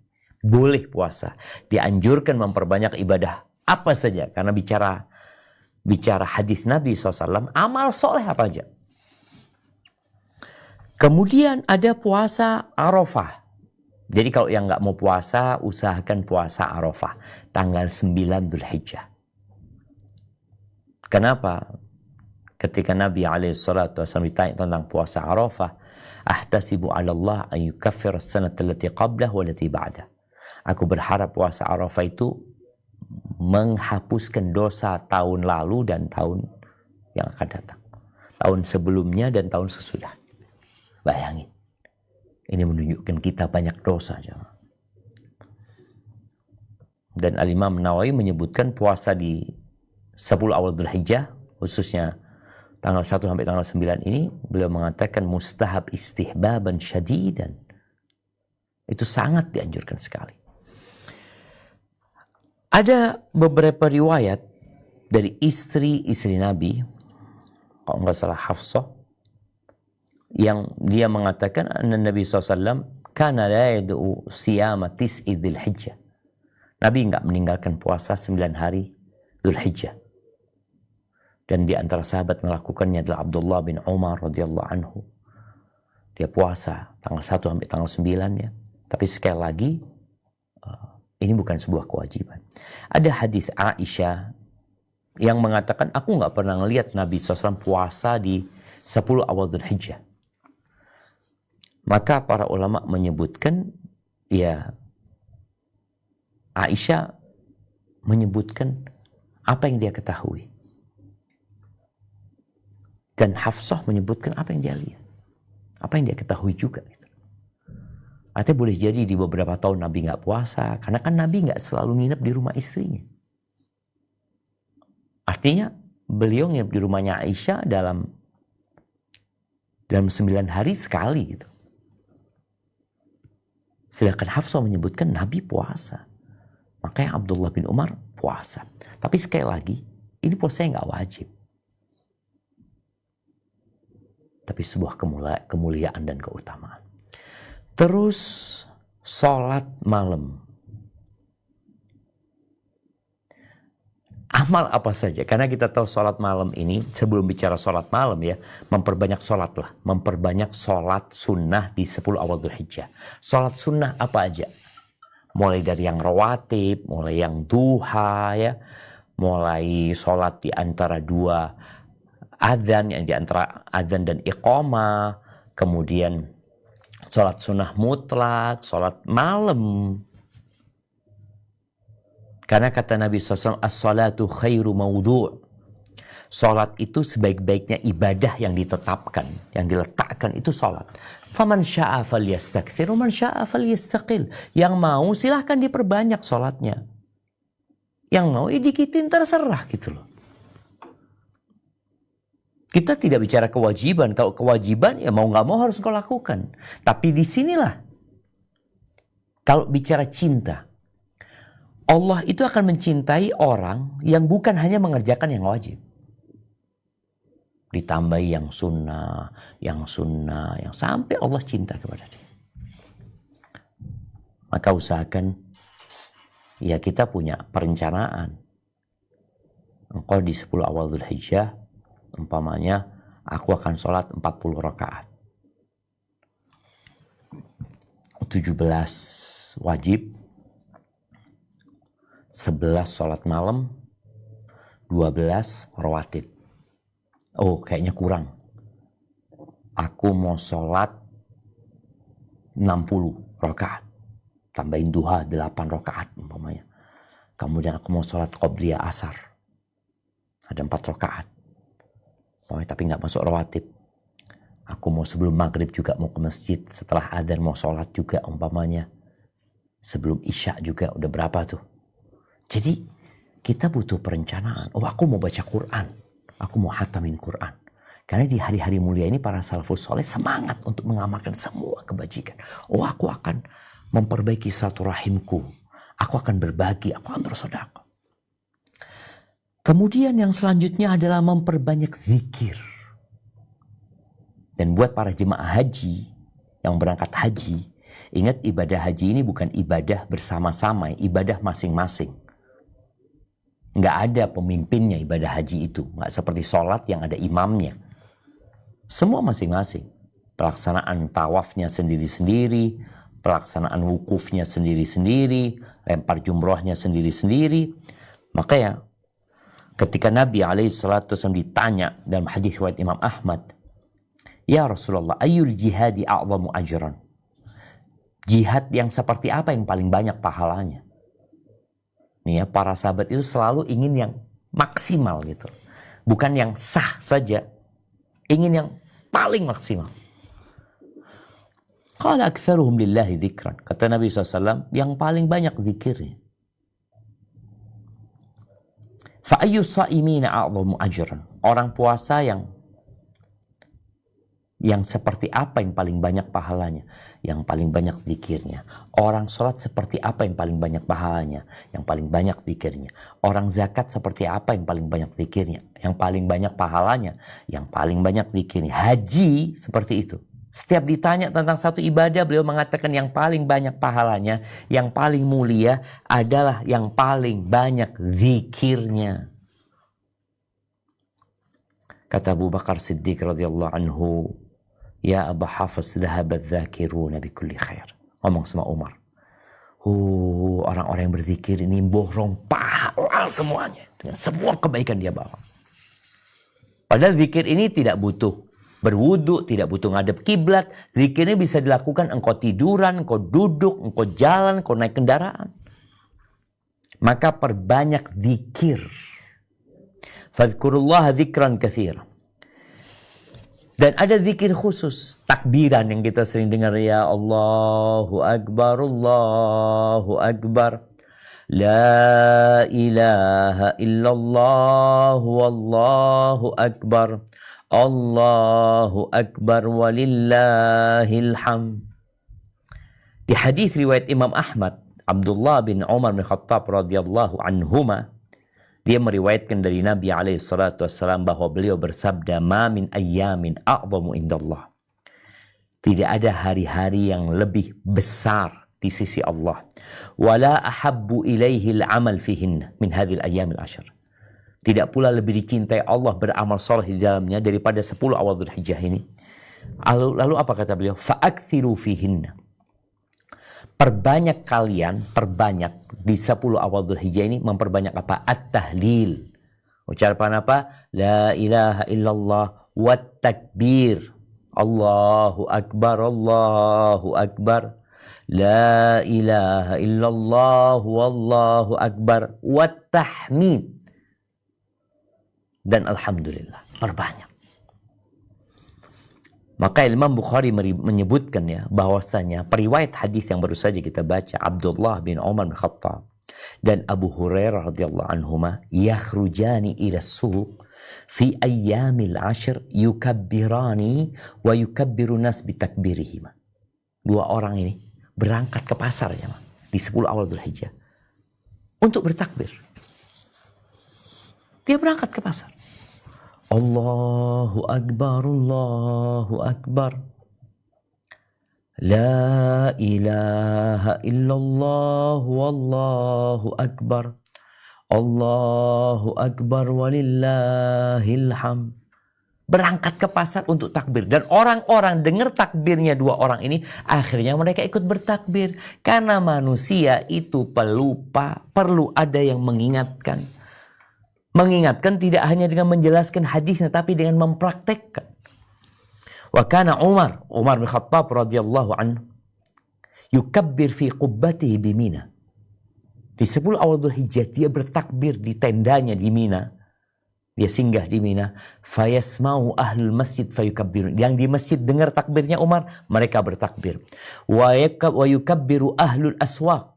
A: Boleh puasa. Dianjurkan memperbanyak ibadah apa saja. Karena bicara hadis Nabi SAW, amal soleh apa aja. Kemudian ada puasa Arafah. Jadi kalau yang nggak mau puasa, usahakan puasa Arafah. Tanggal 9 Dzulhijjah. Kenapa? ketika Nabi SAW ditanya tentang puasa Arafah, ahtasibu 'ala Allah an yukaffira as-sanata allati qablah wa allati ba'dah. Aku berharap puasa Arafah itu menghapuskan dosa tahun lalu dan tahun yang akan datang. Tahun sebelumnya dan tahun sesudah. Bayangin. Ini menunjukkan kita banyak dosa. Dan Al-Imam Nawawi menyebutkan puasa di 10 awal Dzulhijjah, khususnya tanggal 1 sampai tanggal 9 ini, beliau mengatakan mustahab istihbaban syadidan. Itu sangat dianjurkan sekali. Ada beberapa riwayat dari istri-istri Nabi, kalau nggak salah Hafsah, yang dia mengatakan Nabi SAW kana la yad'u siyama tis'i Dzulhijjah. Nabi nggak meninggalkan puasa 9 hari Dzulhijjah. Dan di antara sahabat melakukannya adalah Abdullah bin Umar radhiyallahu anhu. Dia puasa tanggal 1 sampai tanggal 9 ya. Tapi sekali lagi ini bukan sebuah kewajiban. Ada hadis Aisyah yang mengatakan aku nggak pernah ngelihat Nabi SAW puasa di 10 awal Dzulhijjah. Maka para ulama menyebutkan ya Aisyah menyebutkan apa yang dia ketahui. Dan Hafsah menyebutkan apa yang dia lihat. Apa yang dia ketahui juga. Gitu. Artinya boleh jadi di beberapa tahun Nabi nggak puasa. Karena kan Nabi nggak selalu nginep di rumah istrinya. Artinya beliau nginep di rumahnya Aisyah dalam 9 hari sekali gitu. Sedangkan Hafsah menyebutkan Nabi puasa. Makanya Abdullah bin Umar puasa. Tapi sekali lagi, ini puasanya nggak wajib. Tapi sebuah kemuliaan dan keutamaan. Terus sholat malam. Amal apa saja? Karena kita tahu sholat malam ini, sebelum bicara sholat malam ya, memperbanyak sholat lah. Memperbanyak sholat sunnah di 10 awal Dzulhijjah. Sholat sunnah apa aja? Mulai dari yang rawatib, mulai yang duha ya, mulai sholat di antara dua adzan, yang di antara adzan dan iqamah, kemudian sholat sunnah mutlak, sholat malam. Karena kata Nabi SAW, as-salatu khairu mawdu'. Sholat itu sebaik-baiknya ibadah yang ditetapkan, yang diletakkan itu sholat. Faman sya'a falyastakthir, man sya'a falyastaqil. Yang mau silahkan diperbanyak sholatnya. Yang mau dikitin terserah gitu loh. Kita tidak bicara kewajiban. Kalau kewajiban ya mau nggak mau harus kau lakukan. Tapi disinilah kalau bicara cinta, Allah itu akan mencintai orang yang bukan hanya mengerjakan yang wajib. Ditambahi yang sunnah, yang sampai Allah cinta kepada dia. Maka usahakan ya kita punya perencanaan. Engkau di 10 awal Dzulhijjah, umpamanya aku akan sholat 40 rakaat. 17 wajib, 11 sholat malam, 12 rawatib. Oh kayaknya kurang. Aku mau sholat 60 rakaat. Tambahin duha 8 rakaat umpamanya. Kemudian aku mau sholat qobliyah asar. Ada 4 rakaat. Oh, tapi nggak masuk rawatib. Aku mau sebelum maghrib juga mau ke masjid. Setelah adzan mau sholat juga umpamanya. Sebelum isya juga udah berapa tuh. Jadi kita butuh perencanaan. Oh aku mau baca Quran. Aku mau hatamin Quran. Karena di hari-hari mulia ini para salafus soleh semangat untuk mengamalkan semua kebajikan. Oh aku akan memperbaiki silaturahimku. Aku akan berbagi, aku akan bersedekah. Kemudian yang selanjutnya adalah memperbanyak zikir. Dan buat para jemaah haji yang berangkat haji, ingat ibadah haji ini bukan ibadah bersama-sama, ibadah masing-masing. Nggak ada pemimpinnya ibadah haji itu. Nggak seperti sholat yang ada imamnya. Semua masing-masing. Pelaksanaan tawafnya sendiri-sendiri. Pelaksanaan wukufnya sendiri-sendiri. Lempar jumrohnya sendiri-sendiri. Maka ya Ketika Nabi SAW ditanya dalam hadis riwayat Imam Ahmad, "Ya Rasulullah, ayyul jihadi a'zamu ajran?" Jihad yang seperti apa yang paling banyak pahalanya? Nih ya, para sahabat itu selalu ingin yang maksimal gitu. Bukan yang sah saja. Ingin yang paling maksimal. Qala aktsaruhum lillahi dzikran. Kata Nabi SAW, yang paling banyak zikirnya. Fa ayyu sha'imina a'zamu ajran? Orang puasa yang seperti apa yang paling banyak pahalanya? Yang paling banyak zikirnya. Orang sholat seperti apa yang paling banyak pahalanya? Yang paling banyak zikirnya. Orang zakat seperti apa yang paling banyak zikirnya? Yang paling banyak pahalanya? Yang paling banyak zikirnya. Haji seperti itu. Setiap ditanya tentang satu ibadah, beliau mengatakan yang paling banyak pahalanya, yang paling mulia adalah yang paling banyak zikirnya. Kata Abu Bakar Siddiq radhiyallahu anhu, "Ya Aba Hafiz, dhahabat dzakiruna bikulli khair." Ngomong sama Umar. Orang-orang yang berzikir ini borong pahala semuanya. Dengan semua kebaikan dia bawa. Padahal zikir ini tidak butuh berwudu, tidak butuh ngadep kiblat. Zikirnya bisa dilakukan engkau tiduran, engkau duduk, engkau jalan, engkau naik kendaraan. Maka perbanyak zikir. Fadhkurullaha dzikran katsira. Dan ada zikir khusus, takbiran yang kita sering dengar, ya Allahu Akbar, Allahu Akbar. La ilaha illallah, wallahu akbar. Allahu Akbar walillahil hamd. Di hadis riwayat Imam Ahmad, Abdullah bin Umar bin Khattab radhiyallahu anhuma, dia meriwayatkan dari Nabi SAW bahwa beliau bersabda, "Ma min ayyamin a'zamu indallah." Tidak ada hari-hari yang lebih besar di sisi Allah. Wala ahabbu ilaihi al-amal fihin min hadhil ayyamil ashar. Tidak pula lebih dicintai Allah beramal soleh di dalamnya daripada 10 awal Dzulhijjah ini. Lalu apa kata beliau? Fa'akthiru fihinna. Perbanyak kalian, di 10 awal Dzulhijjah ini memperbanyak apa? At-tahlil. Ucapan apa? La ilaha illallah wat takbir. Allahu Akbar, Allahu Akbar. La ilaha illallah wallahu akbar wat tahmid. Dan alhamdulillah, perbanyak. Maka Imam Bukhari menyebutkan ya bahwasanya periwayat hadis yang baru saja kita baca, Abdullah bin Umar bin Khattab dan Abu Hurairah radhiyallahu anhuma yakhrujani ila suq fi ayyamil ashr yukabbirani wa yukabbiru nas bitakbirihima. Dua orang ini berangkat ke pasar ya, di 10 awal Dzulhijjah untuk bertakbir. Dia berangkat ke pasar. Allahu Akbar, Allahu Akbar. La ilaha illallah, wallahu Akbar. Allahu Akbar walillahil hamd. Berangkat ke pasar untuk takbir. Dan orang-orang dengar takbirnya dua orang ini, akhirnya mereka ikut bertakbir. Karena manusia itu pelupa, perlu ada yang mengingatkan. Mengingatkan tidak hanya dengan menjelaskan hadisnya, tapi dengan mempraktekkan. Wa kana Umar bin Khattab radhiyallahu anhu yukabbir fi qubbatihi bi Mina. Di 10 awal Dzulhijjah dia bertakbir di tendanya di Mina. Dia singgah di Mina. Fayasma'u ahlul masjid fayukabbirun. Yang di masjid dengar takbirnya Umar, mereka bertakbir. Wa yukabbiru ahlul aswaq.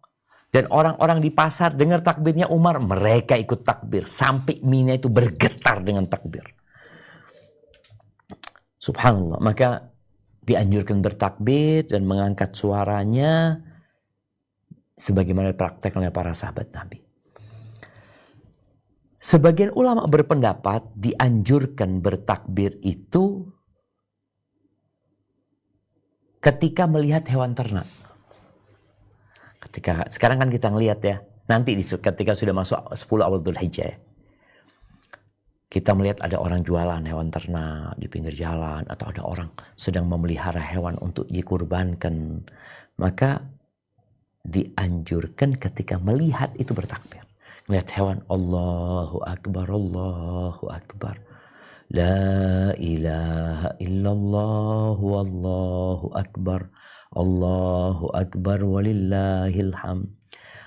A: Dan orang-orang di pasar dengar takbirnya Umar, mereka ikut takbir. Sampai Mina itu bergetar dengan takbir. Subhanallah. Maka dianjurkan bertakbir dan mengangkat suaranya sebagaimana dipraktekkan oleh para sahabat Nabi. Sebagian ulama berpendapat dianjurkan bertakbir itu ketika melihat hewan ternak. Sekarang kan kita ngelihat ya, nanti ketika sudah masuk 10 awal Dzulhijjah ya, kita melihat ada orang jualan hewan ternak di pinggir jalan, atau ada orang sedang memelihara hewan untuk dikurbankan. Maka dianjurkan ketika melihat itu bertakbir. Lihat hewan, Allahu Akbar, Allahu Akbar. La ilaha illallah, wallahu akbar. Allahu Akbar walillahil hamd.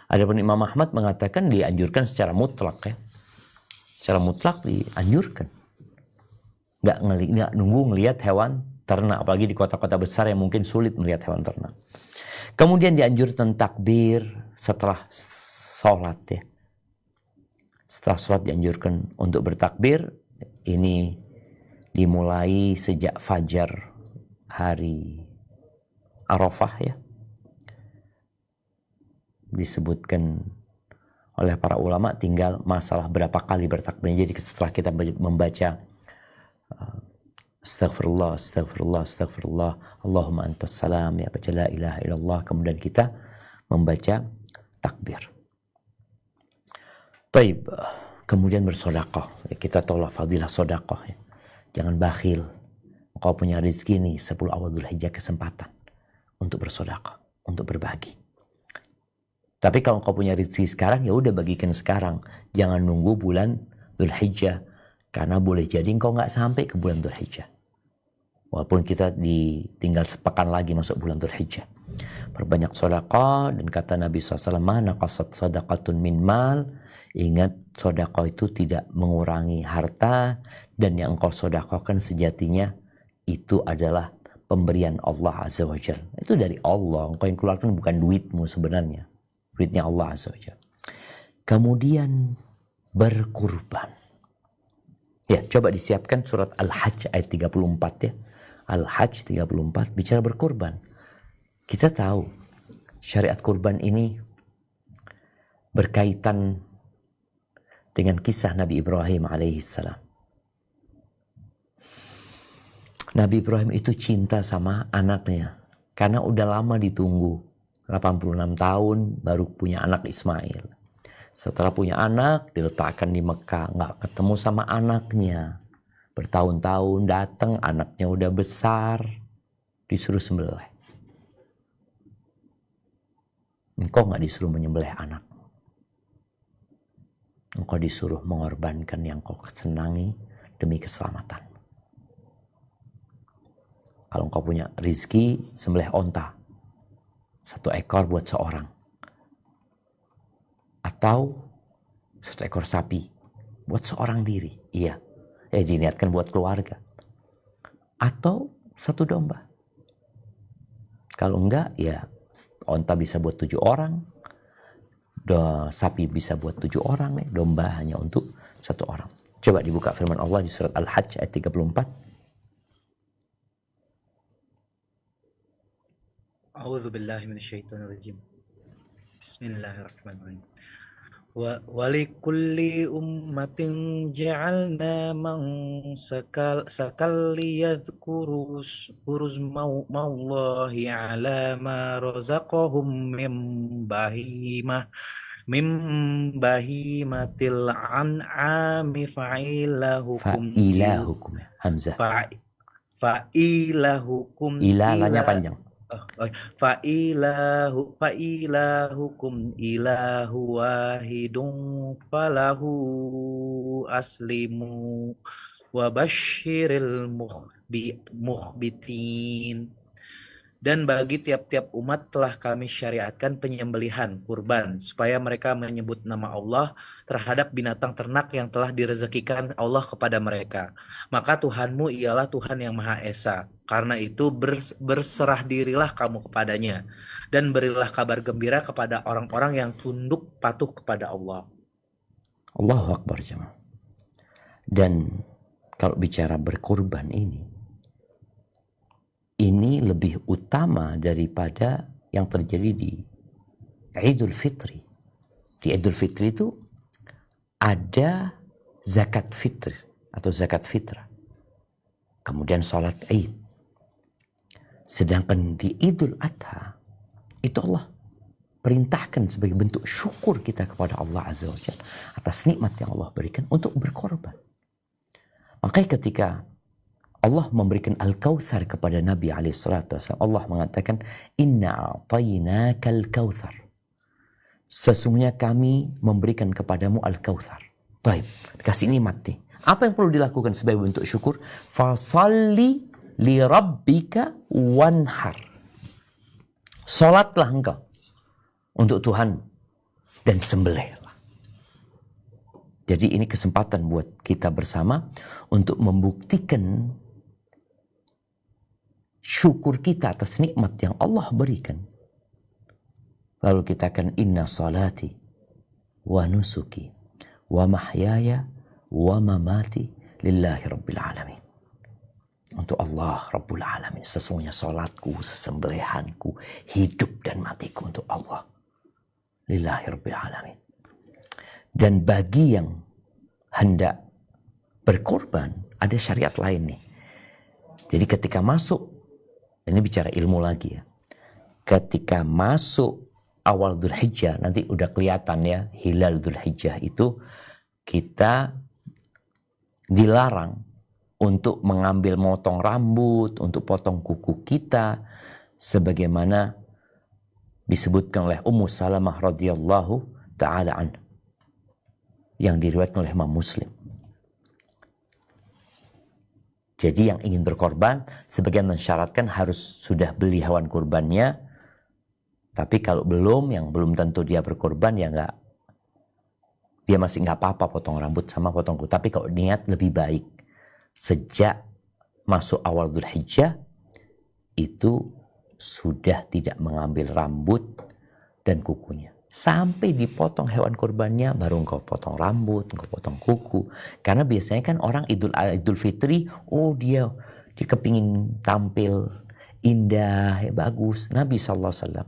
A: Adapun Imam Ahmad mengatakan dianjurkan secara mutlak ya. Secara mutlak dianjurkan. Nggak nunggu ngelihat hewan ternak, apalagi di kota-kota besar yang mungkin sulit melihat hewan ternak. Kemudian dianjurkan takbir setelah sholat ya. Setelah sholat dianjurkan untuk bertakbir. Ini dimulai sejak fajar hari Arafah ya. Disebutkan oleh para ulama tinggal masalah berapa kali bertakbir. Jadi setelah kita membaca Astaghfirullah, Astaghfirullah, Astaghfirullah, Allahumma antas salam, ya baca la ilaha illallah, kemudian kita membaca takbir. Taib, kemudian bersedekah. Ya, kita tahu fadilah sedekah ya. Jangan bakhil. Kau punya rezeki nih 10 awal Dzulhijjah, kesempatan untuk bersedekah, untuk berbagi. Tapi kalau kau punya rezeki sekarang, ya udah bagikan sekarang. Jangan nunggu bulan Dzulhijjah, karena boleh jadi engkau nggak sampai ke bulan Dzulhijjah. Walaupun kita tinggal sepekan lagi masuk bulan Dzulhijjah. Perbanyak sedekah, dan kata Nabi SAW, "Ma naqasat sadaqatun min mal." Ingat, sedekah itu tidak mengurangi harta, dan yang engkau sedekahkan sejatinya itu adalah pemberian Allah Azza wa Jalla. Itu dari Allah. Engkau yang keluarkan bukan duitmu sebenarnya. Duitnya Allah Azza wa Jalla. Kemudian berkurban. Ya, coba disiapkan surat Al-Hajj ayat 34 ya. Al-Hajj 34 bicara berkurban. Kita tahu syariat kurban ini berkaitan dengan kisah Nabi Ibrahim alaihissalam. Nabi Ibrahim itu cinta sama anaknya karena udah lama ditunggu. 86 tahun baru punya anak Ismail. Setelah punya anak, diletakkan di Mekah, nggak ketemu sama anaknya. Bertahun-tahun datang, anaknya udah besar, disuruh sembelih. Engkau nggak disuruh menyembelih anak. Engkau disuruh mengorbankan yang kau senangi demi keselamatan. Kalau engkau punya rizki, sembelih onta. 1 ekor buat seorang. Atau 1 ekor sapi buat seorang diri. Iya. Diniatkan buat keluarga. Atau 1 domba. Kalau enggak, ya onta bisa buat 7 orang. Sapi bisa buat 7 orang. Domba hanya untuk 1 orang. Coba dibuka firman Allah di surat Al-Hajj ayat 34.
B: A'udzu billahi minasyaitonir rajim. Bismillahirrahmanirrahim. Walikulli ummatin ja'alna man sakal liyadhkuru mallahi ala ma razaqahum min bahimatil an'ami fa'ilahukum
A: Hamzah.
B: fa'ilahukum
A: Ilalanya panjang.
B: fa'ilahukum ilahu wahidun falahu aslimu wa basyiril mukhbitin. Dan bagi tiap-tiap umat telah kami syariatkan penyembelihan kurban supaya mereka menyebut nama Allah terhadap binatang ternak yang telah direzekikan Allah kepada mereka. Maka Tuhanmu ialah Tuhan yang Maha Esa. Karena itu berserah dirilah kamu kepadanya dan berilah kabar gembira kepada orang-orang yang tunduk patuh kepada Allah.
A: Allahu Akbar jemaah. Dan kalau bicara berkurban ini lebih utama daripada yang terjadi di Idul Fitri. Di Idul Fitri itu ada zakat fitr atau zakat fitrah. Kemudian sholat Id. Sedangkan di Idul Adha itu Allah perintahkan sebagai bentuk syukur kita kepada Allah Azza wa Jalla atas nikmat yang Allah berikan untuk berkorban. Makanya ketika Allah memberikan Al-Kautsar kepada Nabi SAW. Allah mengatakan, Inna a'tainakal kautsar. Sesungguhnya kami memberikan kepadamu Al-Kautsar. Baik, dikasih nikmat nih. Apa yang perlu dilakukan sebagai bentuk syukur? Fasalli li rabbika wanhar. Salatlah engkau untuk Tuhan dan sembelihlah. Jadi ini kesempatan buat kita bersama untuk membuktikan syukur kita atas nikmat yang Allah berikan. Lalu kita akan inna salati wa nusuki wa mahyaya wa mamati lillahi rabbil alamin. Untuk Allah Rabbul Alamin. Sesungguhnya salatku, sesembelihanku, hidup dan matiku untuk Allah. Lillahi rabbil alamin. Dan bagi yang hendak berkorban, ada syariat lain nih. Jadi ketika masuk, ini bicara ilmu lagi ya. Ketika masuk awal Dzulhijjah, nanti udah kelihatan ya, hilal Dzulhijjah itu kita dilarang untuk mengambil motong rambut, untuk potong kuku kita, sebagaimana disebutkan oleh Ummu Salamah radhiyallahu taala anha yang diriwayatkan oleh Imam Muslim. Jadi yang ingin berkorban, sebagian mensyaratkan harus sudah beli hewan kurbannya. Tapi kalau belum, yang belum tentu dia berkorban, ya enggak. Dia masih enggak apa-apa potong rambut sama potong kuku. Tapi kalau niat lebih baik. Sejak masuk awal Dzulhijjah, itu sudah tidak mengambil rambut dan kukunya. Sampai dipotong hewan kurbannya, baru engkau potong rambut, engkau potong kuku. Karena biasanya kan orang Idul Fitri, oh dia kepingin tampil indah, ya bagus. Nabi SAW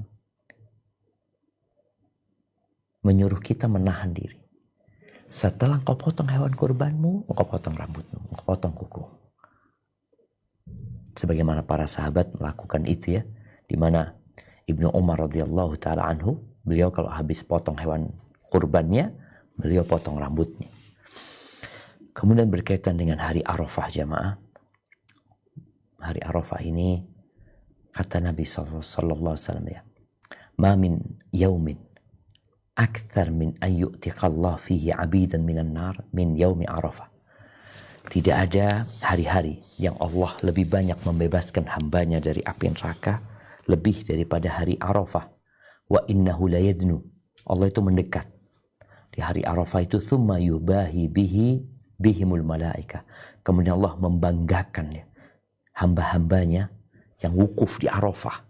A: menyuruh kita menahan diri. Setelah engkau potong hewan kurbanmu, engkau potong rambutmu, engkau potong kuku. Sebagaimana para sahabat melakukan itu ya, di mana Ibnu Umar radhiyallahu taala anhu, beliau kalau habis potong hewan kurbannya, beliau potong rambutnya. Kemudian berkaitan dengan hari Arafah jamaah. Hari Arafah ini kata Nabi sallallahu alaihi wasallam ya, "Ma min yaumin akthar min an yu'tiqallah fihi 'abidan minan nar min yaumi Arafah." Tidak ada hari-hari yang Allah lebih banyak membebaskan hambanya dari api neraka lebih daripada hari Arafah. Wa innahu la yadnu. Allah itu mendekat. Di hari Arafah itu thumma yubahi bihimul malaika. Kemudian Allah membanggakan ya, hamba-hambanya yang wukuf di Arafah.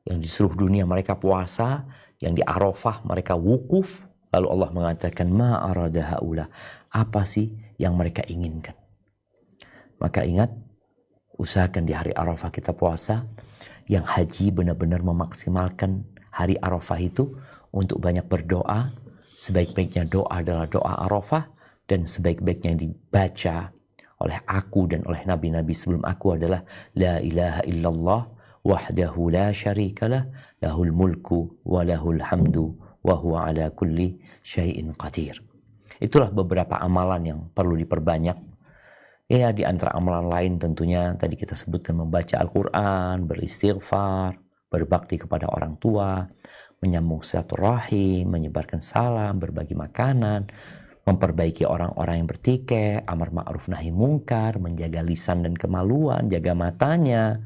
A: Yang di seluruh dunia mereka puasa, yang di Arafah mereka wukuf. Lalu Allah mengatakan, ma arada haula. Apa sih yang mereka inginkan? Maka ingat, usahakan di hari Arafah kita puasa. Yang haji benar-benar memaksimalkan hari Arafah itu untuk banyak berdoa. Sebaik-baiknya doa adalah doa Arafah. Dan sebaik-baiknya yang dibaca oleh aku dan oleh nabi-nabi sebelum aku adalah La ilaha illallah wahdahu la syarikalah lahul mulku wa lahul hamdu wa huwa ala kulli syai'in qadir. Itulah beberapa amalan yang perlu diperbanyak. Ya, di antara amalan lain tentunya tadi kita sebutkan membaca Al-Quran, beristighfar, berbakti kepada orang tua, menyambung silaturahim, menyebarkan salam, berbagi makanan, memperbaiki orang-orang yang bertikai, amar ma'ruf nahi mungkar, menjaga lisan dan kemaluan, jaga matanya,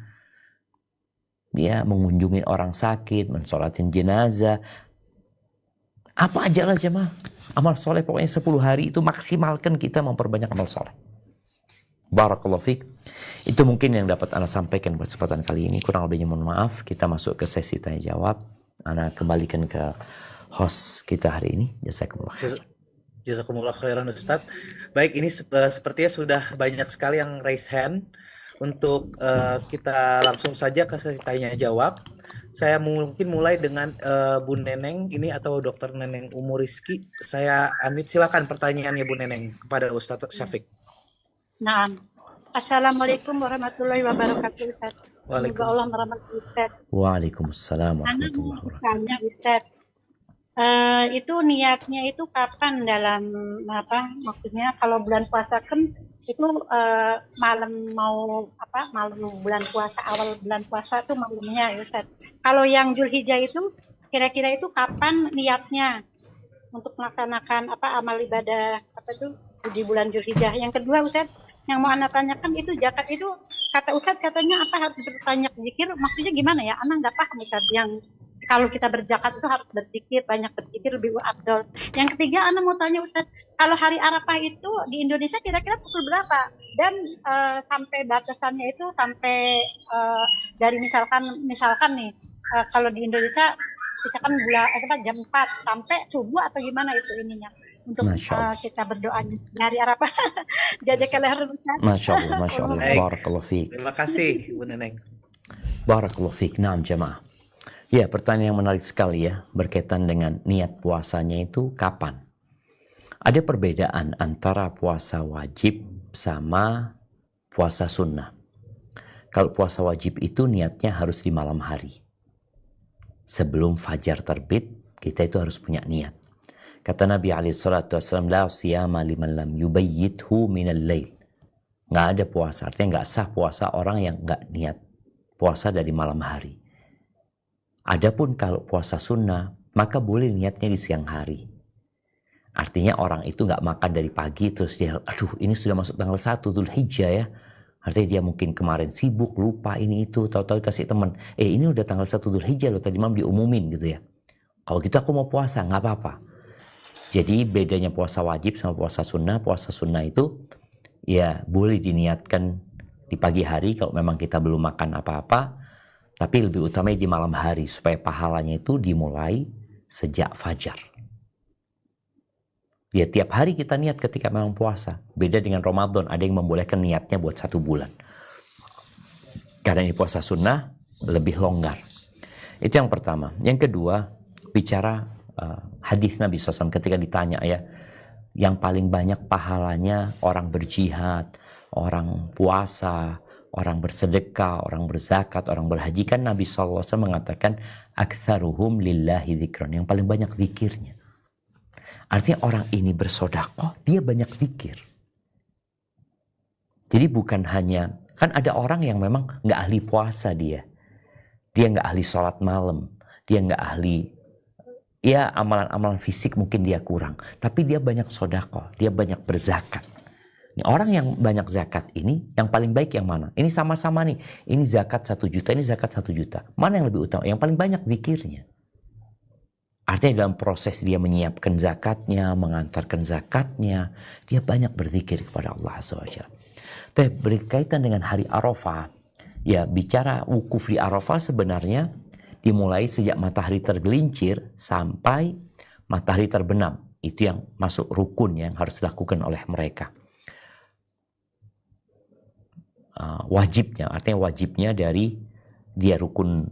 A: ya, mengunjungi orang sakit, mensolatin jenazah. Apa aja lah jemaah. Amal soleh pokoknya 10 hari itu maksimalkan kita memperbanyak amal soleh. Barakallahu fiik. Itu mungkin yang dapat Ana sampaikan pada kesempatan kali ini. Kurang lebihnya mohon maaf. Kita masuk ke sesi tanya jawab. Ana kembalikan ke host kita hari ini. Jazakumullah khair.
B: Jazakumullah khairan Ustaz. Baik, ini sepertinya sudah banyak sekali yang raise hand. Untuk kita langsung saja ke sesi tanya jawab. Saya mungkin mulai dengan Bu Neneng ini atau Dr. Neneng Umur Rizki. Saya unmute, silakan pertanyaannya Bu Neneng kepada Ustaz Syafiq.
C: Nah, Assalamualaikum warahmatullahi wabarakatuh Ustaz. Semoga Allah merahmati Ustaz.
A: Waalaikumsalam warahmatullahi wabarakatuh.
C: Tanya Ustaz, itu niatnya itu kapan dalam apa? Maksudnya kalau bulan puasa kan itu malam bulan puasa, awal bulan puasa tuh malamnya ya Ustaz. Kalau yang Dzulhijjah itu kira-kira itu kapan niatnya untuk melaksanakan amal ibadah di bulan Zulhijjah. Yang kedua Ustaz, yang mau Ana tanyakan itu zakat itu kata Ustaz katanya harus berbanyak zikir, maksudnya gimana ya? Ana nggak paham Ustaz, yang kalau kita berzakat itu harus berzikir, banyak berzikir lebih afdol. Yang ketiga Ana mau tanya Ustaz, kalau hari Arafah itu di Indonesia kira-kira pukul berapa? Dan sampai batasannya itu sampai dari misalkan nih kalau di Indonesia misalkan jam 4 sampai subuh atau gimana itu ininya untuk kita berdoanya di hari Arafah. Jazakallah khairan.
A: Masya Allah. Barakallahu fiik.
B: Terima kasih Ibu Neneng.
A: Barakallahu fiik. Naam jemaah. Ya, pertanyaan yang menarik sekali ya, berkaitan dengan niat puasanya itu kapan? Ada perbedaan antara puasa wajib sama puasa sunnah. Kalau puasa wajib itu niatnya harus di malam hari. Sebelum fajar terbit, kita itu harus punya niat. Kata Nabi SAW, la siyama liman lam yubayyithu minal lail. Nggak ada puasa, artinya nggak sah puasa orang yang nggak niat puasa dari malam hari. Adapun kalau puasa sunnah, maka boleh niatnya di siang hari. Artinya orang itu nggak makan dari pagi, terus dia, aduh ini sudah masuk tanggal 1 Dzulhijjah ya. Artinya dia mungkin kemarin sibuk, lupa ini itu, tahu-tahu kasih teman, ini udah tanggal 1 Dzulhijjah loh, tadi malam diumumin gitu ya. Kalau gitu aku mau puasa, nggak apa-apa. Jadi bedanya puasa wajib sama puasa sunnah itu ya boleh diniatkan di pagi hari kalau memang kita belum makan apa-apa, tapi lebih utama di malam hari supaya pahalanya itu dimulai sejak fajar. Ya tiap hari kita niat ketika memang puasa. Beda dengan Ramadan, ada yang membolehkan niatnya buat 1 bulan. Karena ini puasa sunnah lebih longgar. Itu yang pertama. Yang kedua, bicara hadis Nabi SAW ketika ditanya ya, yang paling banyak pahalanya orang berjihad, orang puasa, orang bersedekah, orang berzakat, orang berhaji. Kan Nabi SAW mengatakan, aktsaruhum lillahi dzikran, yang paling banyak zikirnya. Artinya orang ini bersedekah, dia banyak zikir. Jadi bukan hanya, kan ada orang yang memang nggak ahli puasa dia nggak ahli sholat malam, dia nggak ahli, ya amalan-amalan fisik mungkin dia kurang, tapi dia banyak sedekah, dia banyak berzakat. Ini orang yang banyak zakat ini, yang paling baik yang mana? Ini sama-sama nih, ini zakat 1 juta, ini zakat 1 juta. Mana yang lebih utama? Yang paling banyak zikirnya. Artinya dalam proses dia menyiapkan zakatnya, mengantarkan zakatnya, dia banyak berzikir kepada Allah SWT. Tapi berkaitan dengan hari Arafah, ya bicara wukuf di Arafah sebenarnya dimulai sejak matahari tergelincir sampai matahari terbenam. Itu yang masuk rukun yang harus dilakukan oleh mereka. Wajibnya, artinya wajibnya dari dia rukun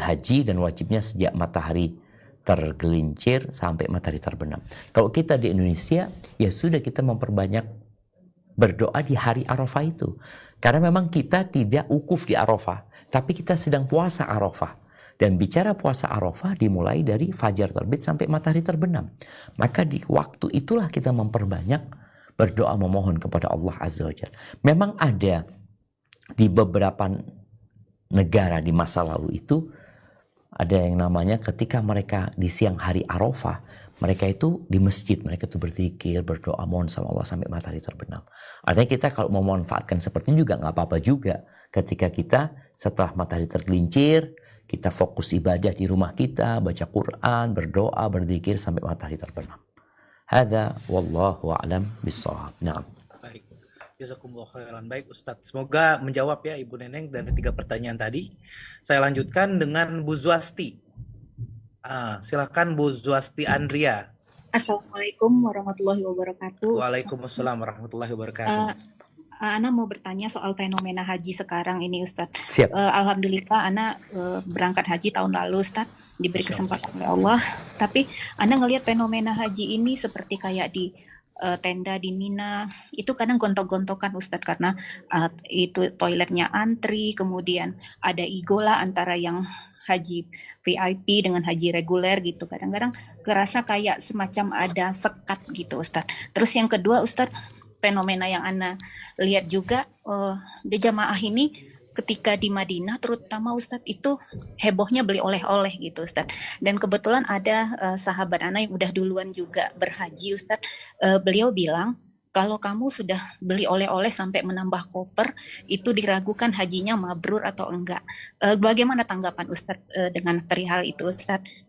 A: haji dan wajibnya sejak matahari tergelincir sampai matahari terbenam. Kalau kita di Indonesia, ya sudah kita memperbanyak berdoa di hari Arafah itu. Karena memang kita tidak wukuf di Arafah, tapi kita sedang puasa Arafah. Dan bicara puasa Arafah dimulai dari fajar terbit sampai matahari terbenam. Maka di waktu itulah kita memperbanyak berdoa memohon kepada Allah Azza wa Jalla. Memang ada di beberapa negara di masa lalu itu, ada yang namanya ketika mereka di siang hari Arafah, mereka itu di masjid, mereka itu berzikir, berdoa, mohon sama Allah sampai matahari terbenam. Artinya kita kalau mau memanfaatkan seperti ini juga nggak apa-apa juga. Ketika kita setelah matahari tergelincir, kita fokus ibadah di rumah kita, baca Quran, berdoa, berzikir sampai matahari terbenam. Hadza wallahu a'lam bissawab. Naam.
B: Baik. Jazakumullah khairan. Baik Ustadz, semoga menjawab ya Ibu Neneng dari 3 pertanyaan tadi. Saya lanjutkan dengan Bu Zwasti. Silakan Bu Zwasti Andria.
D: Assalamualaikum warahmatullahi wabarakatuh.
B: Waalaikumsalam warahmatullahi wabarakatuh.
D: Ana mau bertanya soal fenomena haji sekarang ini Ustadz.
A: Siap.
D: Alhamdulillah Ana berangkat haji tahun lalu Ustadz, diberi kesempatan oleh Allah. Tapi Ana ngelihat fenomena haji ini seperti kayak di tenda di Mina, itu kadang gontok-gontokan Ustadz, karena itu toiletnya antri, kemudian ada igola antara yang haji VIP dengan haji reguler gitu. Kadang-kadang kerasa kayak semacam ada sekat gitu Ustadz. Terus yang kedua Ustadz, fenomena yang Ana lihat juga di jamaah ini ketika di Madinah terutama Ustadz itu hebohnya beli oleh-oleh gitu Ustadz. Dan kebetulan ada sahabat Ana yang udah duluan juga berhaji Ustadz. Beliau bilang kalau kamu sudah beli oleh-oleh sampai menambah koper, itu diragukan hajinya mabrur atau enggak. Bagaimana tanggapan Ustadz dengan perihal itu Ustadz?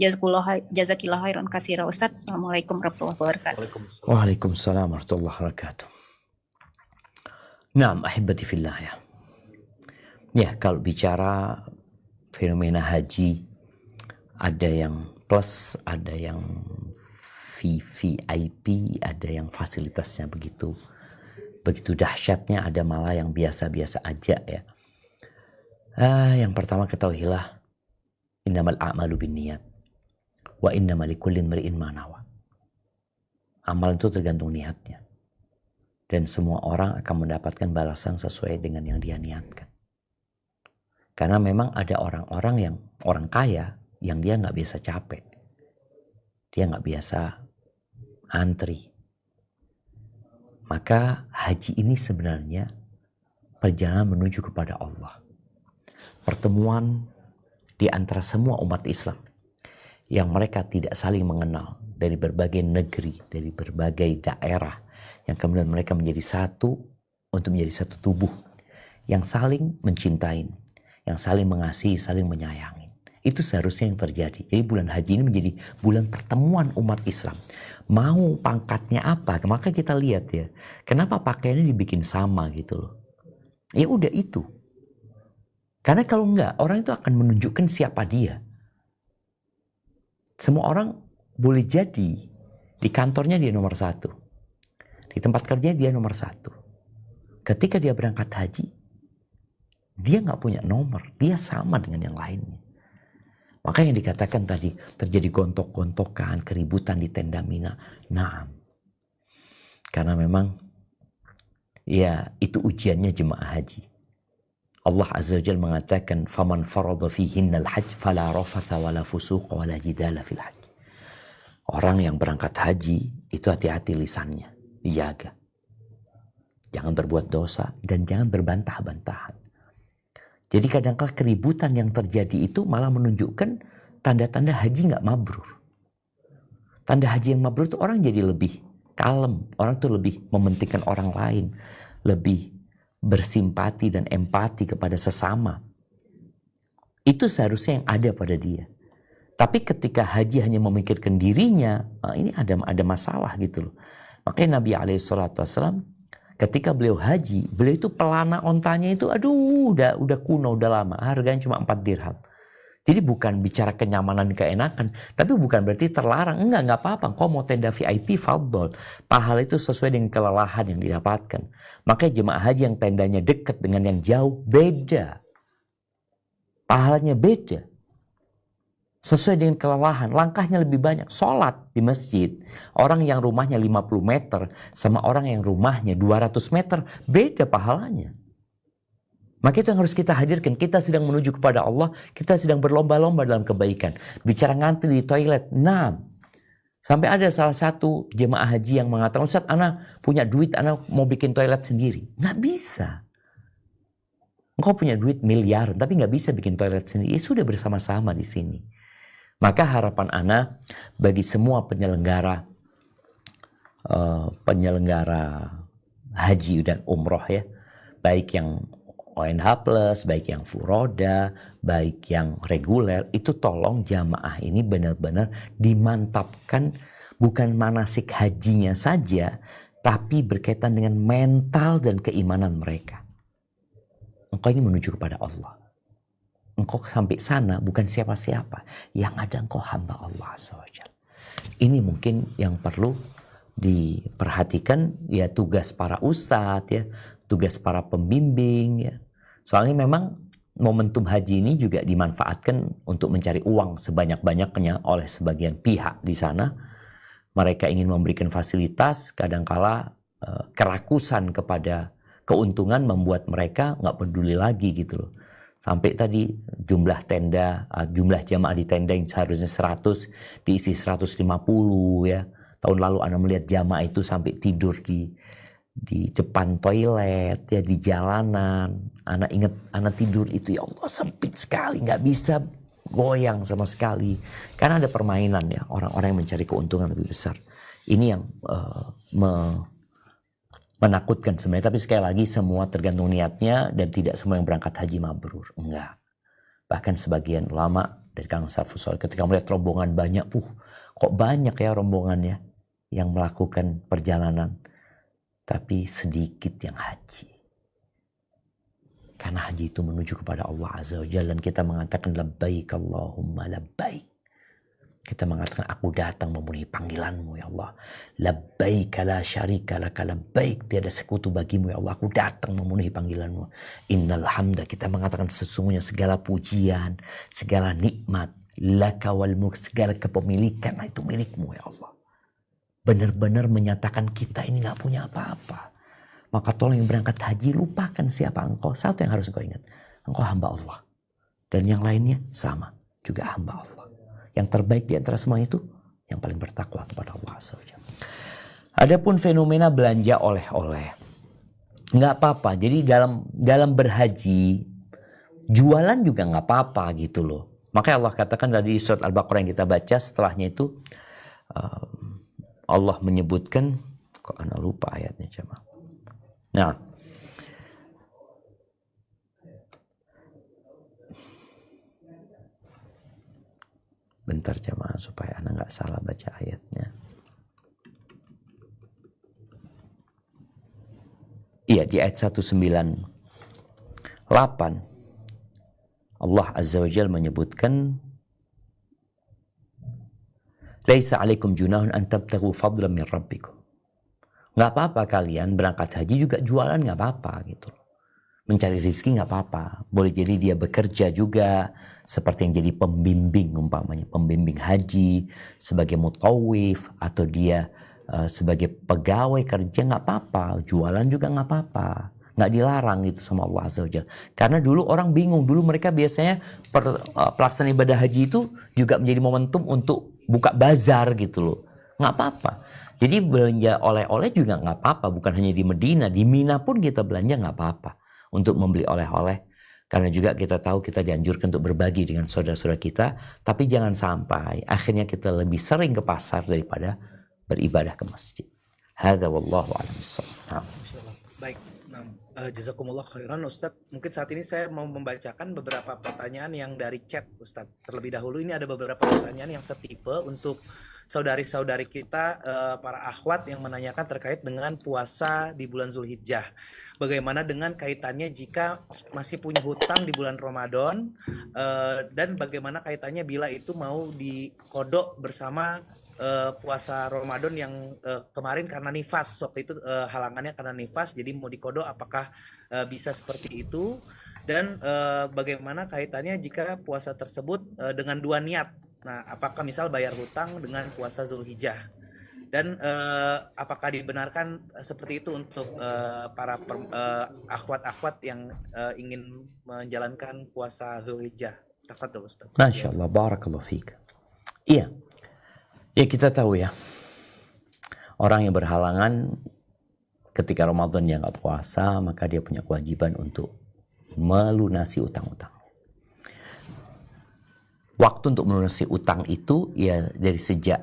D: Jazakillah khairan katsira Ustadz. Assalamualaikum warahmatullahi wabarakatuh.
A: Waalaikumsalam warahmatullahi wabarakatuh. Naam, ahibati fillah ya. Ya, kalau bicara fenomena haji, ada yang plus, ada yang VVIP, ada yang fasilitasnya begitu dahsyatnya, ada malah yang biasa-biasa aja ya. Yang pertama ketahuilah, innamal a'malu binniyat wa innamal likulli imri'in ma nawa. Amal itu tergantung niatnya. Dan semua orang akan mendapatkan balasan sesuai dengan yang dia niatkan. Karena memang ada orang-orang orang kaya yang dia nggak biasa capek. Dia nggak biasa antri. Maka haji ini sebenarnya perjalanan menuju kepada Allah. Pertemuan di antara semua umat Islam yang mereka tidak saling mengenal dari berbagai negeri, dari berbagai daerah, yang kemudian mereka menjadi satu untuk menjadi satu tubuh yang saling mencintai, yang saling mengasihi, saling menyayangi. Itu seharusnya yang terjadi. Jadi bulan haji ini menjadi bulan pertemuan umat Islam. Mau pangkatnya apa? Maka kita lihat ya, kenapa pakaiannya dibikin sama gitu loh. Ya udah itu. Karena kalau enggak, orang itu akan menunjukkan siapa dia. Semua orang boleh jadi di kantornya dia nomor 1. Di tempat kerja dia nomor 1. Ketika dia berangkat haji, dia nggak punya nomor. Dia sama dengan yang lainnya. Maka yang dikatakan tadi terjadi gontok-gontokan, keributan di tenda Mina. Nah, karena memang ya itu ujiannya jemaah haji. Allah Azza wa Jalla mengatakan, "Faman farada fihinnal hajj fala rafatha wala fusuqa wala jidala fil hajj." Orang yang berangkat haji itu hati-hati lisannya, dijaga. Jangan berbuat dosa dan jangan berbantah-bantahan. Jadi kadang-kadang keributan yang terjadi itu malah menunjukkan tanda-tanda haji nggak mabrur. Tanda haji yang mabrur itu orang jadi lebih kalem, orang tuh lebih mementingkan orang lain, lebih bersimpati dan empati kepada sesama. Itu seharusnya yang ada pada dia. Tapi ketika haji hanya memikirkan dirinya, ini ada masalah gitu loh. Makanya Nabi SAW ketika beliau haji, beliau itu pelana ontanya itu udah kuno, udah lama. Harganya cuma 4 dirham. Jadi bukan bicara kenyamanan, keenakan. Tapi bukan berarti terlarang. Enggak apa-apa. Kau mau tenda VIP, fadol. Pahala itu sesuai dengan kelelahan yang didapatkan. Makanya jemaah haji yang tendanya dekat dengan yang jauh, beda. Pahalanya beda. Sesuai dengan kelelahan. Langkahnya lebih banyak. Sholat di masjid. Orang yang rumahnya 50 meter sama orang yang rumahnya 200 meter. Beda pahalanya. Maka itu yang harus kita hadirkan. Kita sedang menuju kepada Allah. Kita sedang berlomba-lomba dalam kebaikan. Bicara ngantri di toilet. Nah, sampai ada salah satu jemaah haji yang mengatakan, Ustaz, ana punya duit, ana mau bikin toilet sendiri. Nggak bisa. Engkau punya duit miliar, tapi nggak bisa bikin toilet sendiri. Ya sudah bersama-sama di sini. Maka harapan ana bagi semua penyelenggara haji dan umroh ya, baik yang ONH+, baik yang furoda, baik yang reguler, itu tolong jamaah ini benar-benar dimantapkan, bukan manasik hajinya saja, tapi berkaitan dengan mental dan keimanan mereka. Engkau ini menuju kepada Allah. Engkau sampai sana bukan siapa-siapa. Yang ada engkau hamba Allah SWT. Ini mungkin yang perlu diperhatikan ya, tugas para ustadz ya, tugas para pembimbing ya. Soalnya memang momentum haji ini juga dimanfaatkan untuk mencari uang sebanyak-banyaknya oleh sebagian pihak di sana. Mereka ingin memberikan fasilitas, kadangkala kerakusan kepada keuntungan membuat mereka nggak peduli lagi gitu loh. Sampai tadi jumlah jamaah di tenda yang seharusnya 100 diisi 150 ya. Tahun lalu Anda melihat jamaah itu sampai tidur di di depan toilet, ya di jalanan. Anak ingat, anak tidur itu ya Allah sempit sekali, nggak bisa goyang sama sekali. Karena ada permainan ya, orang-orang yang mencari keuntungan lebih besar. Ini yang menakutkan sebenarnya. Tapi sekali lagi semua tergantung niatnya dan tidak semua yang berangkat haji mabrur. Enggak. Bahkan sebagian ulama dari kalangan salafus saleh ketika melihat rombongan banyak, kok banyak ya rombongannya yang melakukan perjalanan. Tapi sedikit yang haji. Karena haji itu menuju kepada Allah Azza wa Jalla dan kita mengatakan labbaik Allahumma labbaik. Kita mengatakan aku datang memenuhi panggilanmu ya Allah. Labbaik la syarika laka labbaik. Tiada sekutu bagimu ya Allah. Aku datang memenuhi panggilanmu. Innal hamda. Kita mengatakan sesungguhnya segala pujian, segala nikmat, laka wal mulk, segala kepemilikan itu milikmu ya Allah. Benar-benar menyatakan kita ini gak punya apa-apa. Maka tolong yang berangkat haji lupakan siapa engkau. Satu yang harus engkau ingat. Engkau hamba Allah. Dan yang lainnya sama. Juga hamba Allah. Yang terbaik di antara semua itu yang paling bertakwa kepada Allah SWT. Adapun fenomena belanja oleh-oleh, nggak apa-apa. Jadi dalam berhaji jualan juga nggak apa-apa gitu loh. Makanya Allah katakan dari surat Al-Baqarah yang kita baca setelahnya itu Allah menyebutkan, kok ana lupa ayatnya coba. Nah, bentar jemaah supaya anak nggak salah baca ayatnya. Iya, di ayat 198 Allah Azza wa Jalla menyebutkan laisa alaikum junahun an tabtaghu fadlan min rabbikum. Nggak apa-apa kalian berangkat haji juga jualan nggak apa-apa gitu loh. Mencari rezeki nggak apa-apa. Boleh jadi dia bekerja juga seperti yang jadi pembimbing umpamanya. Pembimbing haji sebagai mutawif atau dia sebagai pegawai kerja nggak apa-apa. Jualan juga nggak apa-apa. Nggak dilarang gitu sama Allah Azza wa Jalla. Karena dulu orang bingung. Dulu mereka biasanya pelaksanaan ibadah haji itu juga menjadi momentum untuk buka bazar gitu loh. Nggak apa-apa. Jadi belanja oleh-oleh juga nggak apa-apa. Bukan hanya di Medina. Di Mina pun kita belanja nggak apa-apa. Untuk membeli oleh-oleh. Karena juga kita tahu kita dianjurkan untuk berbagi dengan saudara-saudara kita. Tapi jangan sampai akhirnya kita lebih sering ke pasar daripada beribadah ke masjid. Hadza wallahu a'lam bissawab.
B: Baik. Jazakumullah khairan Ustadz. Mungkin saat ini saya mau membacakan beberapa pertanyaan yang dari chat Ustadz. Terlebih dahulu ini ada beberapa pertanyaan yang setipe untuk saudari-saudari kita, para akhwat yang menanyakan terkait dengan puasa di bulan Zulhijjah. Bagaimana dengan kaitannya jika masih punya hutang di bulan Ramadan, dan bagaimana kaitannya bila itu mau dikodok bersama puasa Ramadan yang kemarin karena nifas. Waktu itu halangannya karena nifas, jadi mau dikodok apakah bisa seperti itu? Dan bagaimana kaitannya jika puasa tersebut dengan dua niat? Nah, apakah misal bayar hutang dengan puasa Zulhijjah? Dan apakah dibenarkan seperti itu untuk para akhwat-akhwat yang ingin menjalankan puasa Zulhijjah? Tafadhol Ustaz.
A: Masya Allah, barakallahu fiik. Iya, ya kita tahu ya, orang yang berhalangan ketika Ramadan yang nggak puasa, maka dia punya kewajiban untuk melunasi utang-utang. Waktu untuk melunasi utang itu ya dari sejak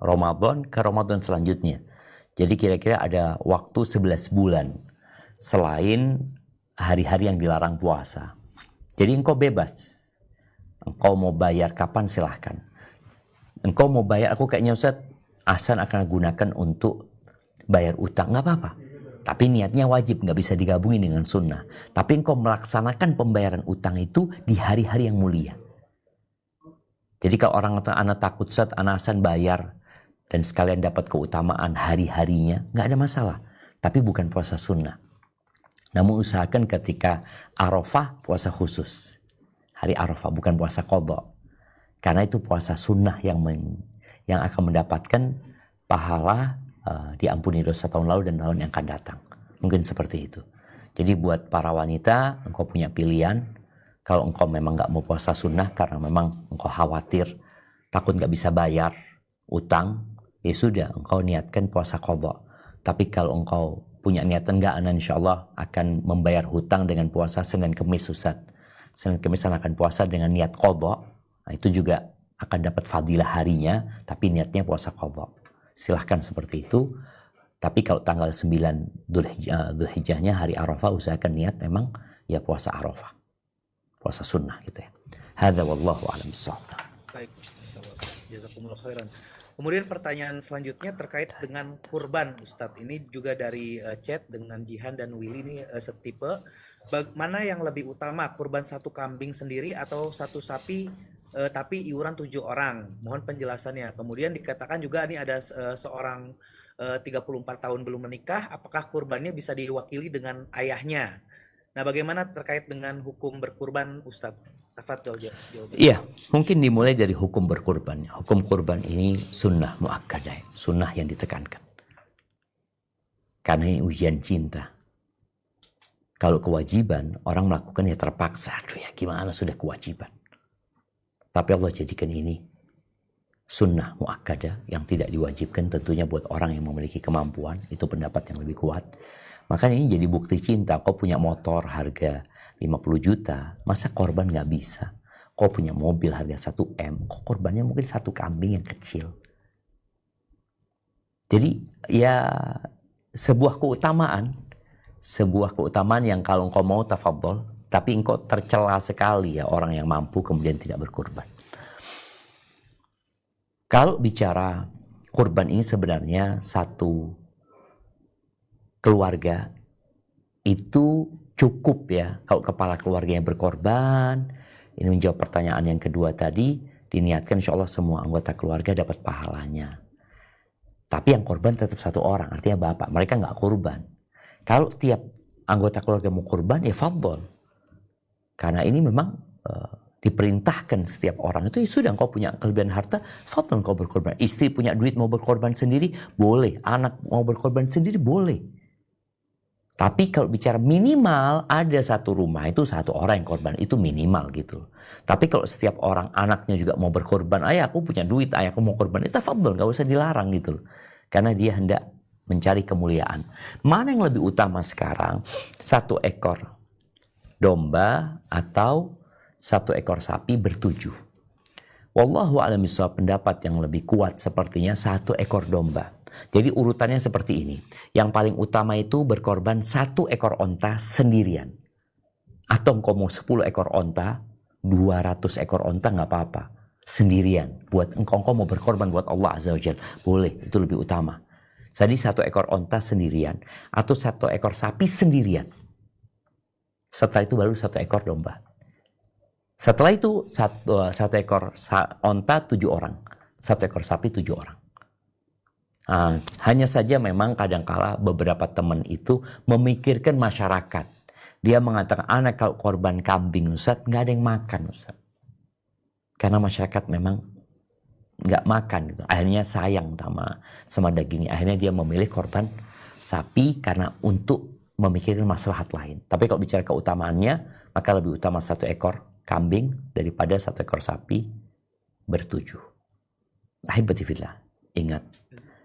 A: Ramadan ke Ramadan selanjutnya. Jadi kira-kira ada waktu 11 bulan selain hari-hari yang dilarang puasa. Jadi engkau bebas. Engkau mau bayar kapan silahkan. Engkau mau bayar, aku kayaknya Ustaz Ahsan akan gunakan untuk bayar utang, nggak apa-apa. Tapi niatnya wajib, nggak bisa digabungin dengan sunnah. Tapi engkau melaksanakan pembayaran utang itu di hari-hari yang mulia. Jadi kalau orang anak takut Ustaz, anak Ahsan bayar dan sekalian dapat keutamaan hari-harinya, nggak ada masalah. Tapi bukan puasa sunnah. Namun usahakan ketika Arafah puasa khusus. Hari Arafah bukan puasa qadha. Karena itu puasa sunnah yang akan mendapatkan pahala diampuni dosa tahun lalu dan tahun yang akan datang. Mungkin seperti itu. Jadi buat para wanita, engkau punya pilihan. Kalau engkau memang nggak mau puasa sunnah karena memang engkau khawatir takut nggak bisa bayar utang, ya sudah engkau niatkan puasa qadha. Tapi kalau engkau punya niatan enggak, Ana insya Allah akan membayar hutang dengan puasa Senin Kemis Ustaz. Senin Kemis Ana akan puasa dengan niat qadha. Nah, itu juga akan dapat fadilah harinya, tapi niatnya puasa qadha. Silahkan seperti itu. Tapi kalau tanggal 9 Dzulhijjahnya hari Arafah, usahakan niat memang ya puasa Arafah. Puasa sunnah gitu ya. Hadza wallahu a'lam bishawab.
B: Baik, insyaallah. Jazakumullah khairan. Kemudian pertanyaan selanjutnya terkait dengan kurban, Ustadz. Ini juga dari chat dengan Jihan dan Willy ini setipe. Mana yang lebih utama, kurban satu kambing sendiri atau satu sapi tapi iuran 7 orang? Mohon penjelasannya. Kemudian dikatakan juga ini ada seorang 34 tahun belum menikah, apakah kurbannya bisa diwakili dengan ayahnya? Nah, bagaimana terkait dengan hukum berkurban, Ustadz? Tafadhol jawabannya.
A: Iya, mungkin dimulai dari hukum berkurban. Hukum kurban ini sunnah muakkadah, sunnah yang ditekankan. Karena ini ujian cinta. Kalau kewajiban, orang melakukan ya terpaksa. Aduh ya gimana sudah kewajiban. Tapi Allah jadikan ini sunnah muakkadah yang tidak diwajibkan, tentunya buat orang yang memiliki kemampuan. Itu pendapat yang lebih kuat. Makanya ini jadi bukti cinta. Kau punya motor harga 50 juta, masa korban nggak bisa? Kau punya mobil harga 1 M, kok korbannya mungkin satu kambing yang kecil. Jadi ya sebuah keutamaan yang kalau engkau mau tafadhol, tapi engkau tercela sekali ya orang yang mampu kemudian tidak berkurban. Kalau bicara kurban ini sebenarnya satu keluarga itu cukup ya kalau kepala keluarganya berkorban. Ini menjawab pertanyaan yang kedua tadi, diniatkan insya Allah semua anggota keluarga dapat pahalanya. Tapi yang korban tetap satu orang, artinya bapak. Mereka nggak kurban. Kalau tiap anggota keluarga mau kurban, ya fadhol. Karena ini memang diperintahkan setiap orang itu, ya sudah engkau punya kelebihan harta, fadhol engkau berkorban. Istri punya duit mau berkorban sendiri, boleh. Anak mau berkorban sendiri, boleh. Tapi kalau bicara minimal ada satu rumah itu satu orang yang korban, itu minimal gitu. Tapi kalau setiap orang anaknya juga mau berkorban, ayah aku punya duit, ayah aku mau korban, itu tafadhol, gak usah dilarang gitu. Karena dia hendak mencari kemuliaan. Mana yang lebih utama sekarang? 1 ekor domba atau 1 ekor sapi bertujuh? Wallahu a'lam bishawab, pendapat yang lebih kuat sepertinya 1 ekor domba. Jadi urutannya seperti ini. Yang paling utama itu berkorban 1 ekor onta sendirian. Atau engkau mau 10 ekor onta, 200 ekor onta nggak apa-apa. Sendirian. Buat engkau mau berkorban buat Allah Azza wa Jalla. Boleh, itu lebih utama. Jadi 1 ekor onta sendirian. Atau 1 ekor sapi sendirian. Setelah itu baru 1 ekor domba. Setelah itu 1 ekor onta 7 orang. 1 ekor sapi 7 orang. Hanya saja memang kadangkala beberapa teman itu memikirkan masyarakat. Dia mengatakan, anak kalau korban kambing Ustaz, nggak ada yang makan Ustaz. Karena masyarakat memang nggak makan gitu. Akhirnya sayang sama dagingnya. Akhirnya dia memilih korban sapi karena untuk memikirkan maslahat lain. Tapi kalau bicara keutamaannya, maka lebih utama 1 ekor kambing daripada 1 ekor sapi bertujuh. Ahibati fillah, ingat.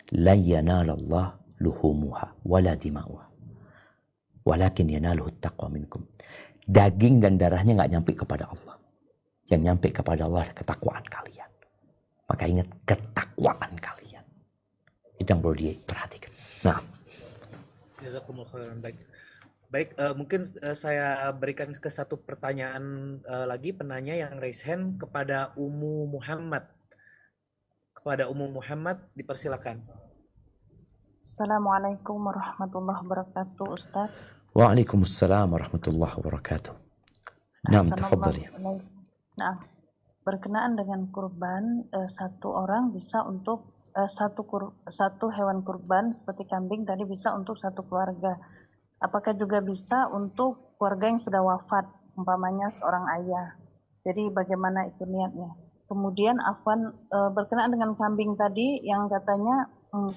A: La yanalallah luhumuha wala dima'uha walakin yanaluhu taqwa minkum. Daging dan darahnya nggak nyampe kepada Allah. Yang nyampe kepada Allah ketakwaan kalian. Maka ingat ketakwaan kalian. Itu yang perlu diperhatikan. Nah,
B: Jazakumullah khairan. Baik, mungkin saya berikan ke satu pertanyaan lagi, penanya yang raise hand kepada Ummu Muhammad. Kepada Ummu Muhammad, dipersilakan.
E: Assalamualaikum warahmatullahi wabarakatuh, Ustaz.
A: waalaikumsalam warahmatullahi wabarakatuh. Nah, tafadhali.
E: Nah, berkenaan dengan kurban, 1 orang bisa untuk satu hewan kurban seperti kambing tadi bisa untuk 1 keluarga. Apakah juga bisa untuk keluarga yang sudah wafat, umpamanya seorang ayah? Jadi bagaimana itu niatnya? Kemudian berkenaan dengan kambing tadi yang katanya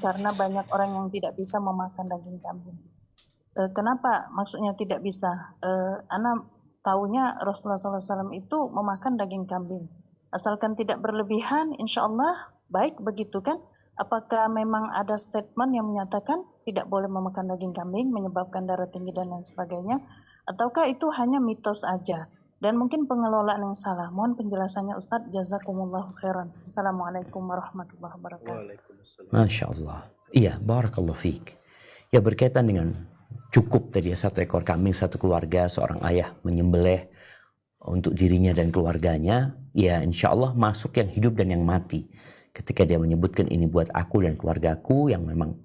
E: karena banyak orang yang tidak bisa memakan daging kambing. Kenapa maksudnya tidak bisa? Ana taunya Rasulullah SAW itu memakan daging kambing. Asalkan tidak berlebihan, insya Allah baik begitu kan? Apakah memang ada statement yang menyatakan tidak boleh memakan daging kambing menyebabkan darah tinggi dan lain sebagainya, ataukah itu hanya mitos aja dan mungkin pengelolaan yang salah? Mohon penjelasannya Ustadz. Jazakumullahu khairan. Assalamualaikum warahmatullahi wabarakatuh.
B: Waalaikumsalam.
A: Masya Allah. Iya, barakallahu fiik. Ya, berkaitan dengan cukup tadi ya, 1 ekor kambing, 1 keluarga, seorang ayah menyembelih untuk dirinya dan keluarganya, ya insya Allah masuk yang hidup dan yang mati. Ketika dia menyebutkan ini buat aku dan keluargaku, yang memang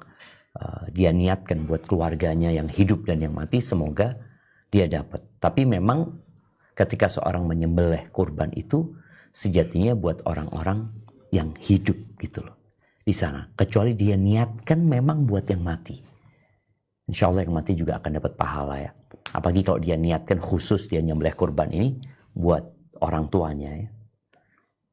A: dia niatkan buat keluarganya yang hidup dan yang mati, semoga dia dapat. Tapi memang ketika seorang menyembelih kurban itu sejatinya buat orang-orang yang hidup gitu loh di sana. Kecuali dia niatkan memang buat yang mati. Insya Allah yang mati juga akan dapat pahala ya. Apalagi kalau dia niatkan khusus dia nyembelih kurban ini buat orang tuanya ya.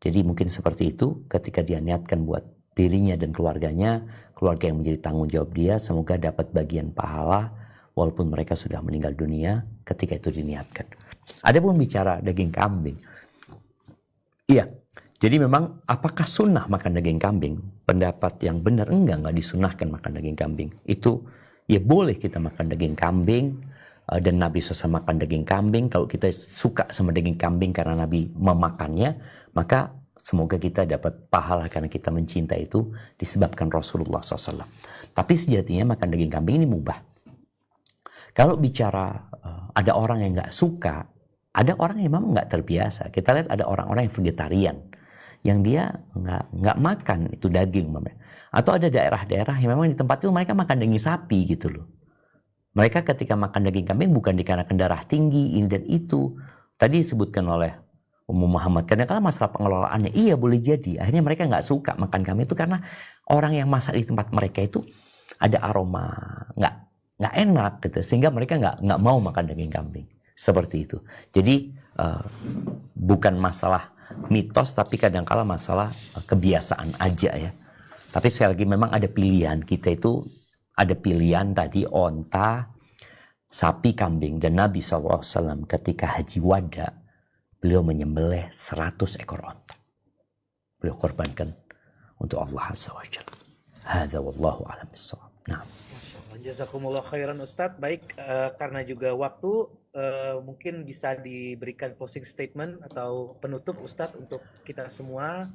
A: Jadi mungkin seperti itu ketika dia niatkan buat dirinya dan keluarganya, keluarga yang menjadi tanggung jawab dia, semoga dapat bagian pahala walaupun mereka sudah meninggal dunia ketika itu diniatkan. Adapun bicara daging kambing, iya, jadi memang apakah sunnah makan daging kambing? Pendapat yang benar enggak disunnahkan makan daging kambing. Itu ya boleh kita makan daging kambing, dan Nabi SAW makan daging kambing. Kalau kita suka sama daging kambing karena Nabi memakannya, maka semoga kita dapat pahala karena kita mencintai itu disebabkan Rasulullah SAW. Tapi sejatinya makan daging kambing ini mubah. Kalau bicara ada orang yang nggak suka, ada orang yang memang nggak terbiasa. Kita lihat ada orang-orang yang vegetarian, yang dia nggak makan itu daging, atau ada daerah-daerah yang memang di tempat itu mereka makan daging sapi gitu loh. Mereka ketika makan daging kambing bukan dikarenakan darah tinggi ini dan itu. Tadi disebutkan oleh Ummu Muhammad, kadang-kadang masalah pengelolaannya, iya boleh jadi. Akhirnya mereka nggak suka makan kambing itu karena orang yang masak di tempat mereka itu ada aroma nggak enak gitu, sehingga mereka nggak mau makan daging kambing seperti itu. Jadi bukan masalah mitos, tapi kadang-kala masalah kebiasaan aja ya. Tapi sekali lagi memang ada pilihan, kita itu ada pilihan tadi onta, sapi, kambing, dan Nabi SAW ketika haji wada beliau menyembelih 100 ekor onta. Beliau korbankan untuk Allah Azza wa Jalla. Hadza wallahu a'lam bissawab. Nah.
B: Jazakumullah khairan Ustadz. Baik, karena juga waktu, mungkin bisa diberikan closing statement atau penutup Ustadz untuk kita semua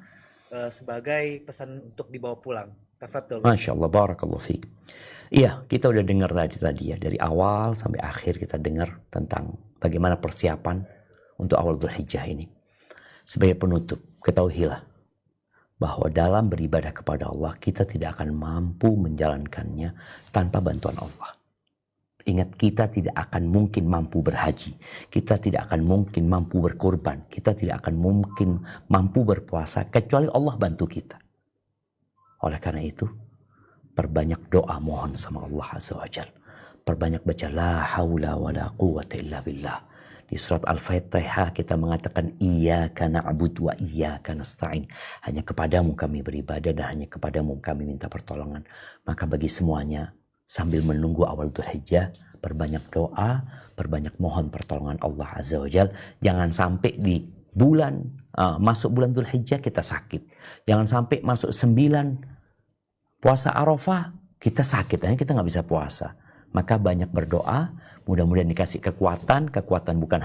B: sebagai pesan untuk dibawa pulang. Tafadhol.
A: Masya Allah, barakallahu fiik. Iya, kita udah dengar tadi ya, dari awal sampai akhir kita dengar tentang bagaimana persiapan untuk awal Dzulhijjah ini. Sebagai penutup, ketahuilah bahwa dalam beribadah kepada Allah kita tidak akan mampu menjalankannya tanpa bantuan Allah. Ingat, kita tidak akan mungkin mampu berhaji, kita tidak akan mungkin mampu berkorban, kita tidak akan mungkin mampu berpuasa kecuali Allah bantu kita. Oleh karena itu, perbanyak doa mohon sama Allah Azza wa Jalla. Perbanyak baca la haula wa la quwwata illa billah. Di surat Al-Fatihah kita mengatakan iyyaka na'budu wa iyyaka nasta'in. Hanya kepadamu kami beribadah dan hanya kepadamu kami minta pertolongan. Maka bagi semuanya, sambil menunggu awal Dzulhijjah, perbanyak doa, perbanyak mohon pertolongan Allah Azza wa Jalla. Jangan sampai di bulan masuk bulan Dzulhijjah kita sakit. Jangan sampai masuk 9 puasa Arafah kita sakit, akhirnya kita nggak bisa puasa. Maka banyak berdoa, mudah-mudahan dikasih kekuatan bukan